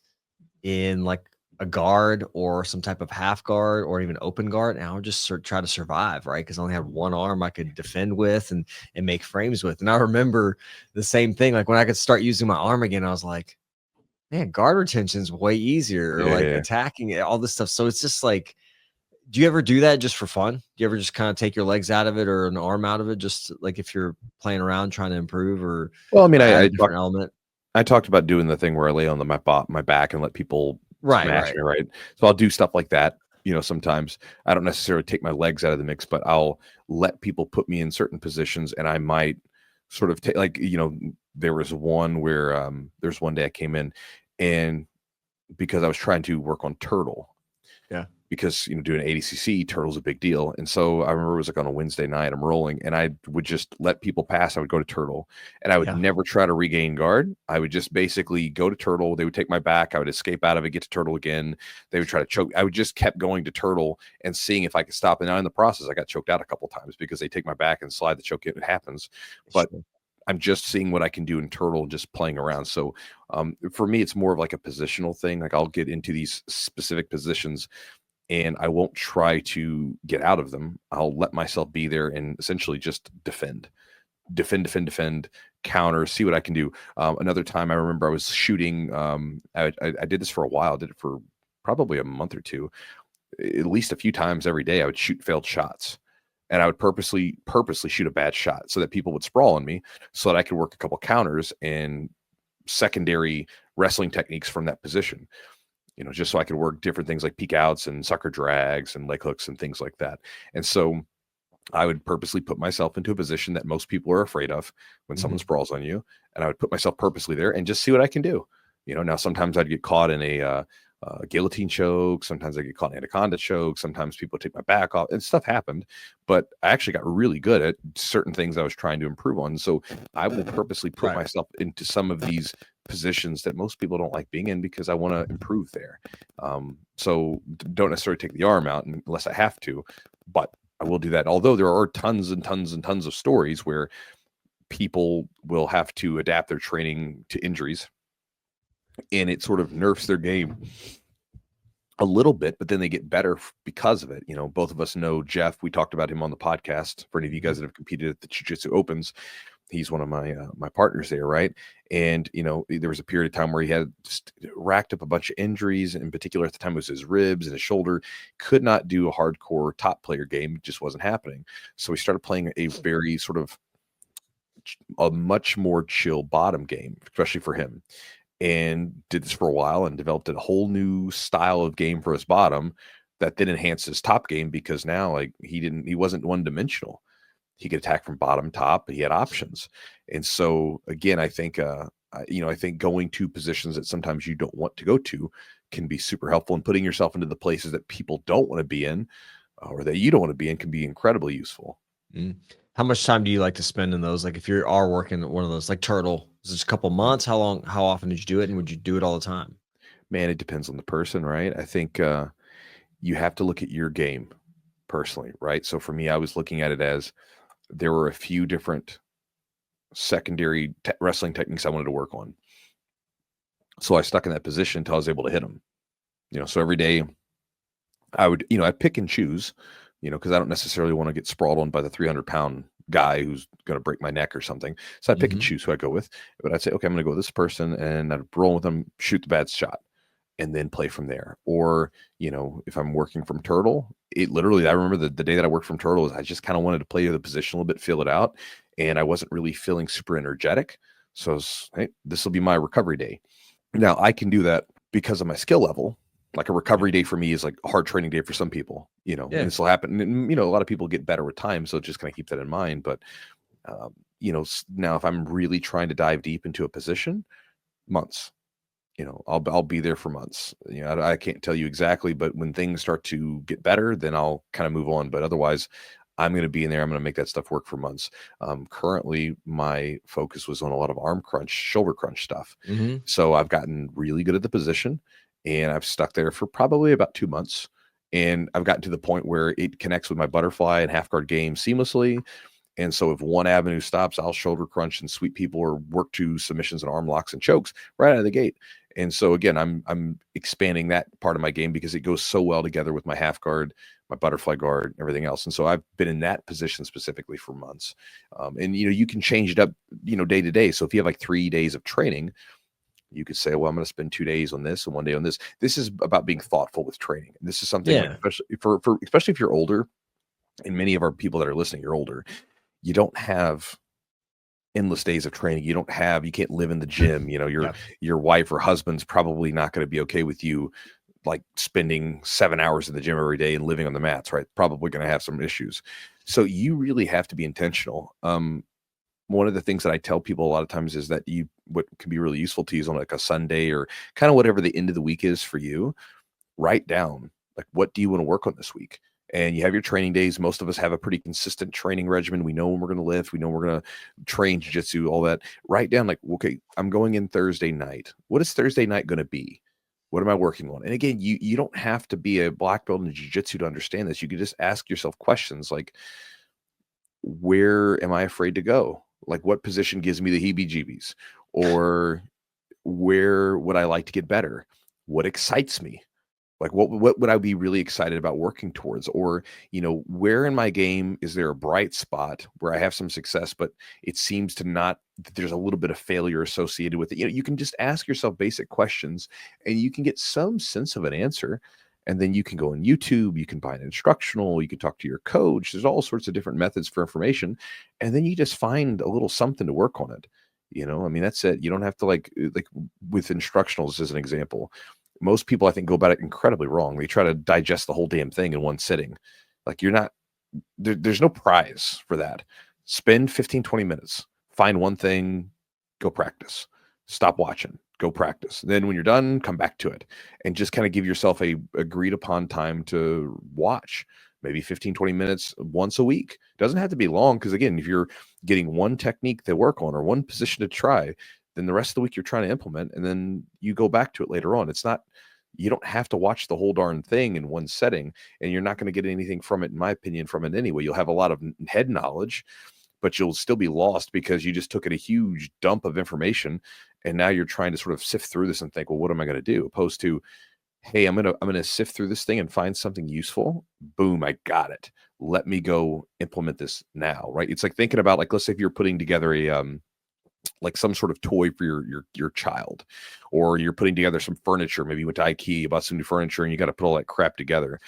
in like a guard or some type of half guard or even open guard, and I would just try to survive, right? Because I only had one arm I could defend with and make frames with. And I remember the same thing. Like when I could start using my arm again, I was like, man, guard retention is way easier, or like attacking it, all this stuff. So it's just like Do you ever do that just for fun? Do you ever just kind of take your legs out of it or an arm out of it, just like if you're playing around trying to improve or Well, I mean, add a different element? I talked about doing the thing where I lay on my back and let people Right, smash right. me, right? So I'll do stuff like that. Sometimes I don't necessarily take my legs out of the mix, but I'll let people put me in certain positions, and I might sort of take, like, there was one where there's one day I came in, and because I was trying to work on turtle, Yeah. because doing ADCC turtle's a big deal. And so I remember it was like on a Wednesday night, I'm rolling, and I would just let people pass. I would go to turtle, and I would Yeah. never try to regain guard. I would just basically go to turtle. They would take my back. I would escape out of it, get to turtle again. They would try to choke. I would just kept going to turtle and seeing if I could stop. And now in the process, I got choked out a couple times because they take my back and slide the choke in. It happens, but Sure. I'm just seeing what I can do in turtle and just playing around. So for me, it's more of like a positional thing. Like I'll get into these specific positions, and I won't try to get out of them. I'll let myself be there and essentially just defend, counter, see what I can do. Another time I remember I was shooting. I did this for a while. I did it for probably a month or two, at least a few times every day. I would shoot failed shots, and I would purposely shoot a bad shot so that people would sprawl on me, so that I could work a couple counters and secondary wrestling techniques from that position. Just so I could work different things like peek outs and sucker drags and leg hooks and things like that. And so I would purposely put myself into a position that most people are afraid of when someone Mhm. sprawls on you. And I would put myself purposely there and just see what I can do. Now sometimes I'd get caught in a guillotine choke. Sometimes I get caught in anaconda choke. Sometimes people take my back off, and stuff happened. But I actually got really good at certain things I was trying to improve on. So I will purposely put Right. myself into some of these positions that most people don't like being in because I want to improve there. So don't necessarily take the arm out unless I have to, but I will do that. Although there are tons and tons and tons of stories where people will have to adapt their training to injuries, and it sort of nerfs their game a little bit, but then they get better because of it. Both of us know Jeff. We talked about him on the podcast. For any of you guys that have competed at the Jiu-Jitsu Opens, he's one of my partners there, right? And there was a period of time where he had just racked up a bunch of injuries. In particular, at the time, it was his ribs and his shoulder. Could not do a hardcore top player game; it just wasn't happening. So he started playing a very sort of a much more chill bottom game, especially for him, and did this for a while and developed a whole new style of game for his bottom that then enhanced his top game, because now, like, he wasn't one dimensional. He could attack from bottom, top, but he had options. And so again, I think I think going to positions that sometimes you don't want to go to can be super helpful, and putting yourself into the places that people don't want to be in, or that you don't want to be in, can be incredibly useful. Mm. How much time do you like to spend in those? Like if you are working at one of those, like turtle, is it a couple months? How long? How often did you do it? And would you do it all the time? Man, it depends on the person, right? I think you have to look at your game personally, right? So for me, I was looking at it as there were a few different secondary wrestling techniques I wanted to work on. So I stuck in that position until I was able to hit them. So every day I would, I pick and choose, because I don't necessarily want to get sprawled on by the 300-pound guy who's going to break my neck or something. So I pick and Mhm. choose who I go with. But I'd say, okay, I'm going to go with this person, and I'd roll with them, shoot the bad shot, and then play from there. Or, if I'm working from turtle, it literally, I remember the day that I worked from turtle is I just kind of wanted to play the position a little bit, feel it out. And I wasn't really feeling super energetic. So I was, hey, this will be my recovery day. Now I can do that because of my skill level. Like a Yeah. recovery day for me is like a hard training day for some people, and Yeah. this will happen. And, a lot of people get better with time. So just kind of keep that in mind. But, now if I'm really trying to dive deep into a position, months, I'll be there for months. I can't tell you exactly, but when things start to get better, then I'll kind of move on. But otherwise, I'm going to be in there. I'm going to make that stuff work for months. Currently, my focus was on a lot of arm crunch, shoulder crunch stuff. Mhm. So I've gotten really good at the position, and I've stuck there for probably about 2 months. And I've gotten to the point where it connects with my butterfly and half guard game seamlessly. And so if one avenue stops, I'll shoulder crunch and sweep people, or work to submissions and arm locks and chokes right out of the gate. And so again, I'm expanding that part of my game because it goes so well together with my half guard, my butterfly guard, everything else. And so I've been in that position specifically for months. And you can change it up, day to day. So if you have like 3 days of training, You could say, well, I'm going to spend 2 days on this and 1 day on this. This is about being thoughtful with training. And this is something like, Yeah. especially if you're older, and many of our people that are listening, you're older, you don't have endless days of training. You can't live in the gym. Yeah. Your wife or husband's probably not going to be okay with you like spending 7 hours in the gym every day and living on the mats, right? Probably going to have some issues. So you really have to be intentional. One of the things that I tell people a lot of times is that what can be really useful to you is on like a Sunday or kind of whatever the end of the week is for you, write down like, what do you want to work on this week? And you have your training days. Most of us have a pretty consistent training regimen. We know when we're going to lift. We know we're going to train jiu-jitsu, all that. Write down like, okay, I'm going in Thursday night. What is Thursday night going to be? What am I working on? And again, you don't have to be a black belt in jiu-jitsu to understand this. You could just ask yourself questions like, where am I afraid to go? Like, what position gives me the heebie-jeebies? Or where would I like to get better? What excites me? Like, what would I be really excited about working towards? Or, where in my game is there a bright spot where I have some success, but it seems to not, there's a little bit of failure associated with it. You can just ask yourself basic questions and you can get some sense of an answer. And then you can go on YouTube, you can buy an instructional, you can talk to your coach. There's all sorts of different methods for information. And then you just find a little something to work on it. I mean, that's it. You don't have to like with instructionals as an example. Most people, I think, go about it incredibly wrong. They try to digest the whole damn thing in one sitting. Like, you're not, there's no prize for that. Spend 15, 20 minutes, find one thing, go practice, stop watching, go practice. Then when you're done, come back to it and just kind of give yourself a agreed upon time to watch, maybe 15, 20 minutes once a week. Doesn't have to be long. Cause again, if you're getting one technique to work on or one position to try, then the rest of the week you're trying to implement, and then you go back to it later on. It's not, you don't have to watch the whole darn thing in one setting, and you're not going to get anything from it, in my opinion, from it anyway. You'll have a lot of head knowledge, but you'll still be lost because you just took in a huge dump of information, and now you're trying to sort of sift through this and think, well, what am I going to do? Opposed to, hey, I'm gonna sift through this thing and find something useful. Boom, I got it. Let me go implement this now, right? It's like thinking about, like, let's say if you're putting together a like some sort of toy for your child, or you're putting together some furniture. Maybe you went to IKEA, you bought some new furniture, and you got to put all that crap together,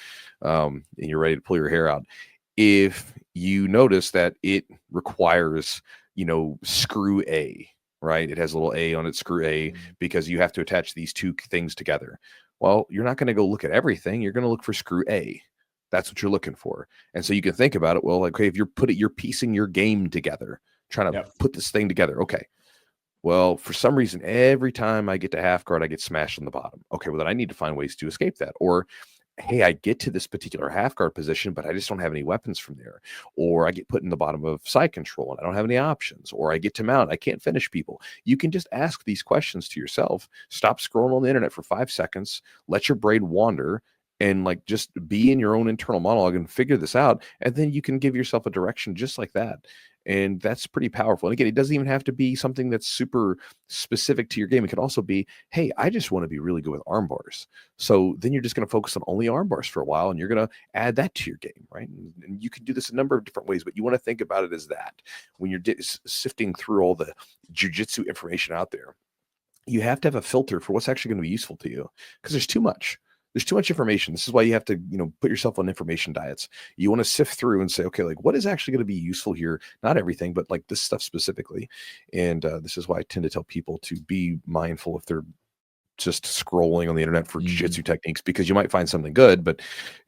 and you're ready to pull your hair out. If you notice that it requires, screw A, right? It has a little A on it, screw A, because you have to attach these two things together. Well, you're not going to go look at everything. You're going to look for screw A. That's what you're looking for. And so you can think about it. Well, like, okay, if you're piecing your game together, trying to put this thing together. Okay. Well, for some reason, every time I get to half guard, I get smashed on the bottom. Okay. Well, then I need to find ways to escape that. Or, hey, I get to this particular half guard position, but I just don't have any weapons from there. Or I get put in the bottom of side control and I don't have any options. Or I get to mount, I can't finish people. You can just ask these questions to yourself. Stop scrolling on the internet for 5 seconds. Let your brain wander and like just be in your own internal monologue and figure this out. And then you can give yourself a direction just like that. And that's pretty powerful. And again, it doesn't even have to be something that's super specific to your game. It could also be, hey, I just want to be really good with arm bars. So then you're just going to focus on only arm bars for a while, and you're going to add that to your game, right? And you can do this a number of different ways, but you want to think about it as that. When you're sifting through all the jiu-jitsu information out there, you have to have a filter for what's actually going to be useful to you, because there's too much. There's too much information. This is why you have to, put yourself on information diets. You want to sift through and say, okay, like, what is actually going to be useful here? Not everything, but like this stuff specifically. And this is why I tend to tell people to be mindful if they're just scrolling on the internet for jiu-jitsu techniques, because you might find something good, but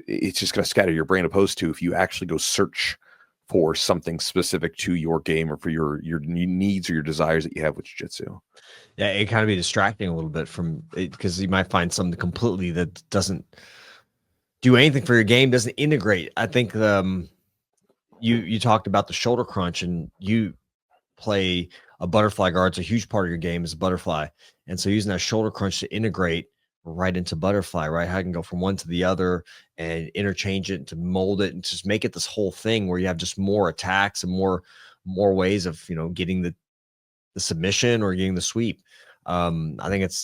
it's just going to scatter your brain, opposed to if you actually go search for something specific to your game or for your needs or your desires that you have with jiu-jitsu. Yeah, it kind of be distracting a little bit from it, because you might find something completely that doesn't do anything for your game, doesn't integrate. I think you talked about the shoulder crunch, and you play a butterfly guard. It's a huge part of your game is a butterfly. And so using that shoulder crunch to integrate right into butterfly, right? How I can go from one to the other and interchange it, to mold it, and just make it this whole thing where you have just more attacks and more ways of, getting the submission or getting the sweep. I think that's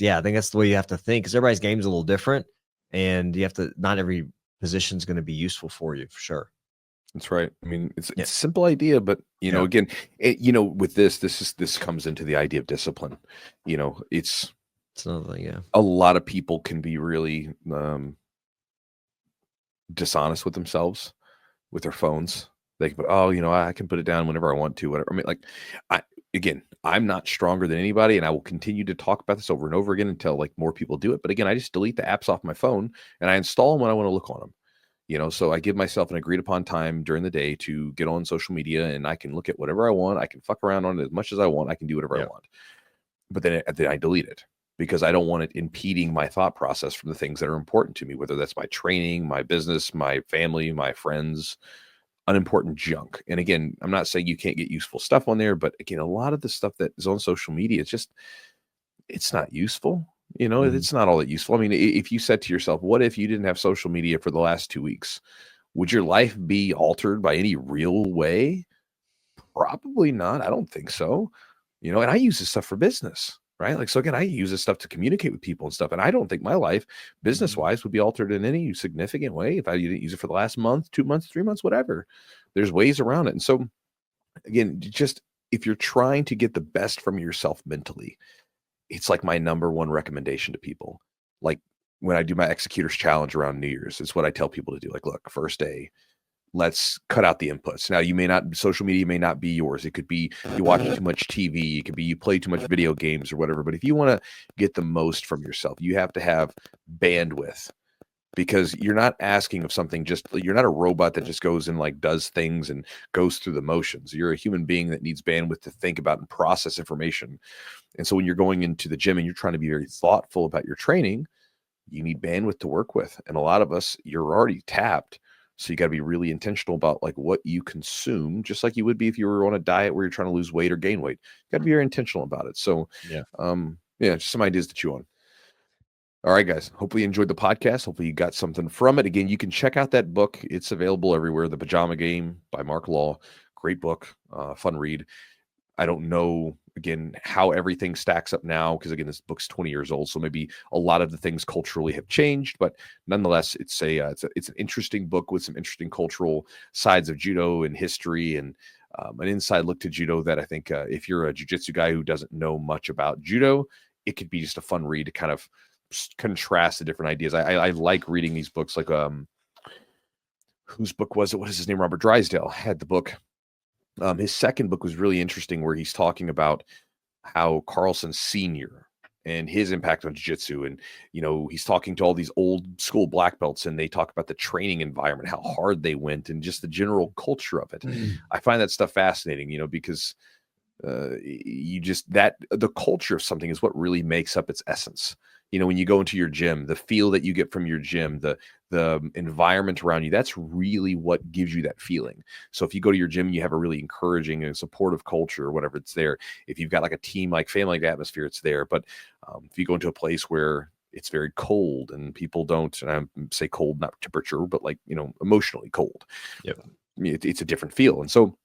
the way you have to think, because everybody's game is a little different, and you have to, not every position is going to be useful for you, for sure. That's right. I mean, it's a simple idea, but again, with this comes into the idea of discipline. It's It's another thing, yeah. A lot of people can be really dishonest with themselves with their phones. They can put, oh, I can put it down whenever I want to, whatever. I mean, like, I'm not stronger than anybody, and I will continue to talk about this over and over again until like more people do it. But again, I just delete the apps off my phone and I install them when I want to look on them. So I give myself an agreed upon time during the day to get on social media, and I can look at whatever I want. I can fuck around on it as much as I want. I can do whatever I want. But then I delete it because I don't want it impeding my thought process from the things that are important to me, whether that's my training, my business, my family, my friends, unimportant junk. And again, I'm not saying you can't get useful stuff on there, but again, a lot of the stuff that is on social media, it's not useful. It's not all that useful. I mean, if you said to yourself, what if you didn't have social media for the last 2 weeks? Would your life be altered by any real way? Probably not. I don't think so. And I use this stuff for business, right? Like, so again, I use this stuff to communicate with people and stuff. And I don't think my life business-wise would be altered in any significant way if I didn't use it for the last month, 2 months, 3 months, whatever. There's ways around it. And so again, just if you're trying to get the best from yourself mentally, it's like my number one recommendation to people. Like when I do my executors challenge around New Year's, it's what I tell people to do. Like, look, first day, let's cut out the inputs. Now, social media may not be yours. It could be you watch too much TV. It could be you play too much video games or whatever. But if you want to get the most from yourself, you have to have bandwidth, because you're not asking of something, you're not a robot that just goes and like does things and goes through the motions. You're a human being that needs bandwidth to think about and process information. And so when you're going into the gym and you're trying to be very thoughtful about your training, you need bandwidth to work with. And a lot of us, you're already tapped. So you got to be really intentional about like what you consume, just like you would be if you were on a diet where you're trying to lose weight or gain weight. You got to be very intentional about it. So just some ideas to chew on. All right, guys. Hopefully you enjoyed the podcast. Hopefully you got something from it. Again, you can check out that book. It's available everywhere. The Pyjama Game by Mark Law. Great book. Fun read. I don't know, again, how everything stacks up now, because again, this book's 20 years old, so maybe a lot of the things culturally have changed, but nonetheless, it's an interesting book with some interesting cultural sides of judo and history, and an inside look to judo that I think if you're a jiu-jitsu guy who doesn't know much about judo, it could be just a fun read to kind of contrast the different ideas. I like reading these books, like whose book was it? What is his name? Robert Drysdale had the book. His second book was really interesting, where he's talking about how Carlson Sr. and his impact on jiu-jitsu. And, he's talking to all these old school black belts, and they talk about the training environment, how hard they went, and just the general culture of it. I find that stuff fascinating, because the culture of something is what really makes up its essence. When you go into your gym, the feel that you get from your gym, the environment around you, that's really what gives you that feeling. So if you go to your gym and you have a really encouraging and supportive culture or whatever, it's there. If you've got like a team, like family atmosphere, it's there. But if you go into a place where it's very cold and people don't, and I say cold, not temperature, but like, emotionally cold, it's a different feel. And so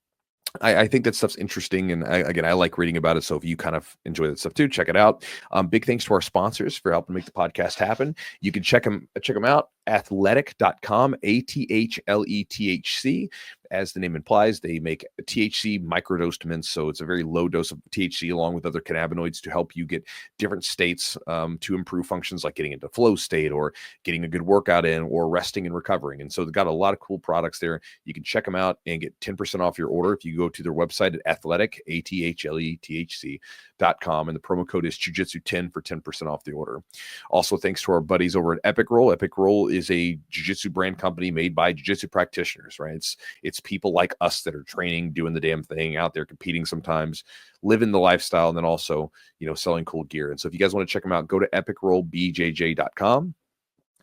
I think that stuff's interesting, and I like reading about it. So if you kind of enjoy that stuff too, check it out. Big thanks to our sponsors for helping make the podcast happen. You can check them out, athletic.com, ATHLETHC. As the name implies, they make THC microdosed mints, so it's a very low dose of THC along with other cannabinoids to help you get different states to improve functions like getting into flow state or getting a good workout in or resting and recovering. And so they've got a lot of cool products there. You can check them out and get 10% off your order if you go to their website at athletic, ATHLETHC.com, and the promo code is Chewjitsu10 for 10% off the order. Also, thanks to our buddies over at Epic Roll. Epic Roll is a jiu-jitsu brand company made by jiu-jitsu practitioners, right? It's people like us that are training, doing the damn thing, out there competing sometimes, living the lifestyle, and then also, selling cool gear. And so if you guys want to check them out, go to epicrollbjj.com.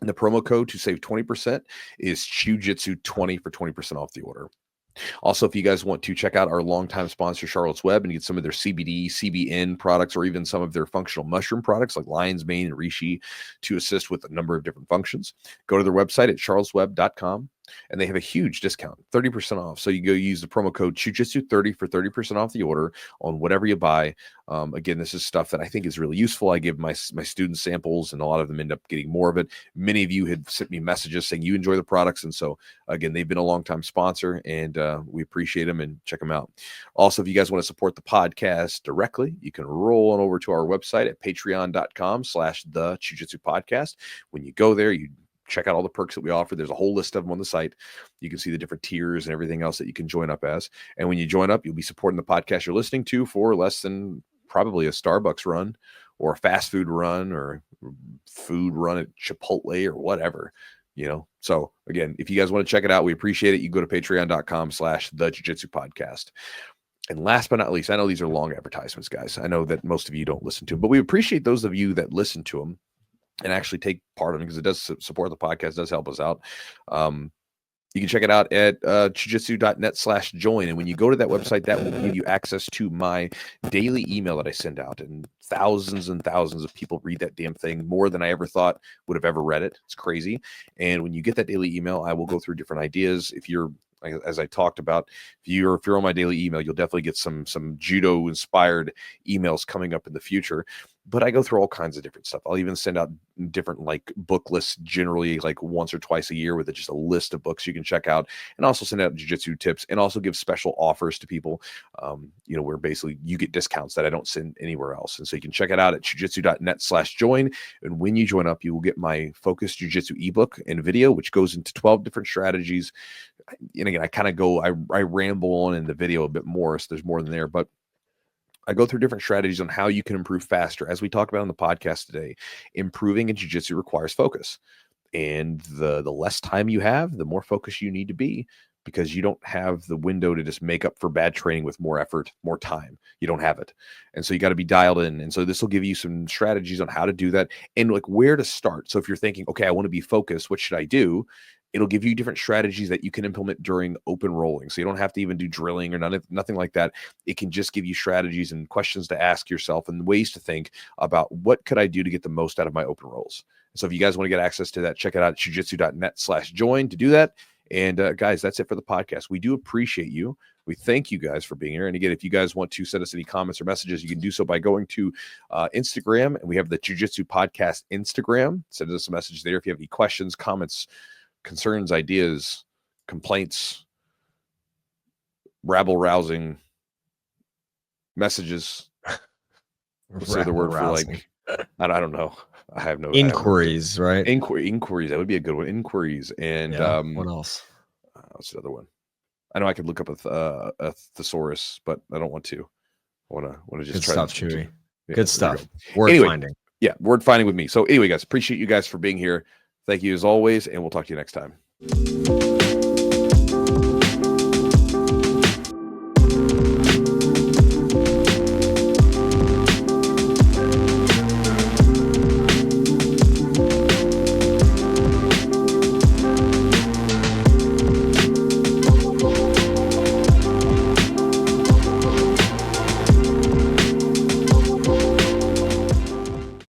And the promo code to save 20% is Chewjitsu20 for 20% off the order. Also, if you guys want to check out our longtime sponsor, Charlotte's Web, and get some of their CBD, CBN products, or even some of their functional mushroom products like lion's mane and reishi to assist with a number of different functions, go to their website at charlottesweb.com. and they have a huge discount, 30% off. So you go use the promo code Chewjitsu30 for 30% off the order on whatever you buy. Again, this is stuff that I think is really useful. I give my students samples, and a lot of them end up getting more of it. Many of you had sent me messages saying you enjoy the products, and so again, they've been a long-time sponsor, and we appreciate them, and check them out. Also, if you guys want to support the podcast directly, you can roll on over to our website at patreon.com/the Chewjitsu podcast. When you go there, you check out all the perks that we offer. There's a whole list of them on the site. You can see the different tiers and everything else that you can join up as. And when you join up, you'll be supporting the podcast you're listening to for less than probably a Starbucks run or a fast food run or food run at Chipotle or whatever, you know. So again, if you guys want to check it out, we appreciate it. You go to patreon.com/the Jiu-Jitsu podcast. And last but not least, I know these are long advertisements, guys. I know that most of you don't listen to them, but we appreciate those of you that listen to them and actually take part in it, because it does support the podcast, does help us out. You can check it out at chewjitsu.net/join. And when you go to that website, that will give you access to my daily email that I send out. And thousands of people read that damn thing, more than I ever thought would have ever read it. It's crazy. And when you get that daily email, I will go through different ideas. If you're, as I talked about, if you're on my daily email, you'll definitely get some judo inspired emails coming up in the future. But I go through all kinds of different stuff. I'll even send out different like book lists, generally like once or twice a year, with just a list of books you can check out, and also send out jiu-jitsu tips, and also give special offers to people, you know, where basically you get discounts that I don't send anywhere else. And so you can check it out at chewjitsu.net/join. And when you join up, you will get my Focus Jiu-Jitsu ebook and video, which goes into 12 different strategies. And again, I kind of go, I ramble on in the video a bit more, so there's more than there, but I go through different strategies on how you can improve faster. As we talk about on the podcast today, improving in jiu-jitsu requires focus. And the less time you have, the more focused you need to be, because you don't have the window to just make up for bad training with more effort, more time. You don't have it. And so you got to be dialed in. And so this will give you some strategies on how to do that and like where to start. So if you're thinking, okay, I want to be focused, what should I do? It'll give you different strategies that you can implement during open rolling. So you don't have to even do drilling or nothing like that. It can just give you strategies and questions to ask yourself and ways to think about what could I do to get the most out of my open rolls. So if you guys want to get access to that, check it out at chewjitsu.net/join to do that. And guys, that's it for the podcast. We do appreciate you. We thank you guys for being here. And again, if you guys want to send us any comments or messages, you can do so by going to Instagram. And we have the Jiu-Jitsu Podcast Instagram. Send us a message there if you have any questions, comments, concerns, ideas, complaints, rabble-rousing messages. What's the other word for like, I don't know. I have no inquiries, right? Inquiries. That would be a good one. Inquiries. And what else? What's the other one? I know I could look up a thesaurus, but I don't want to. I want to just good try stuff, Chewy. Yeah, good stuff. Go. Word finding. Yeah, word finding with me. So anyway, guys, appreciate you guys for being here. Thank you as always, and we'll talk to you next time.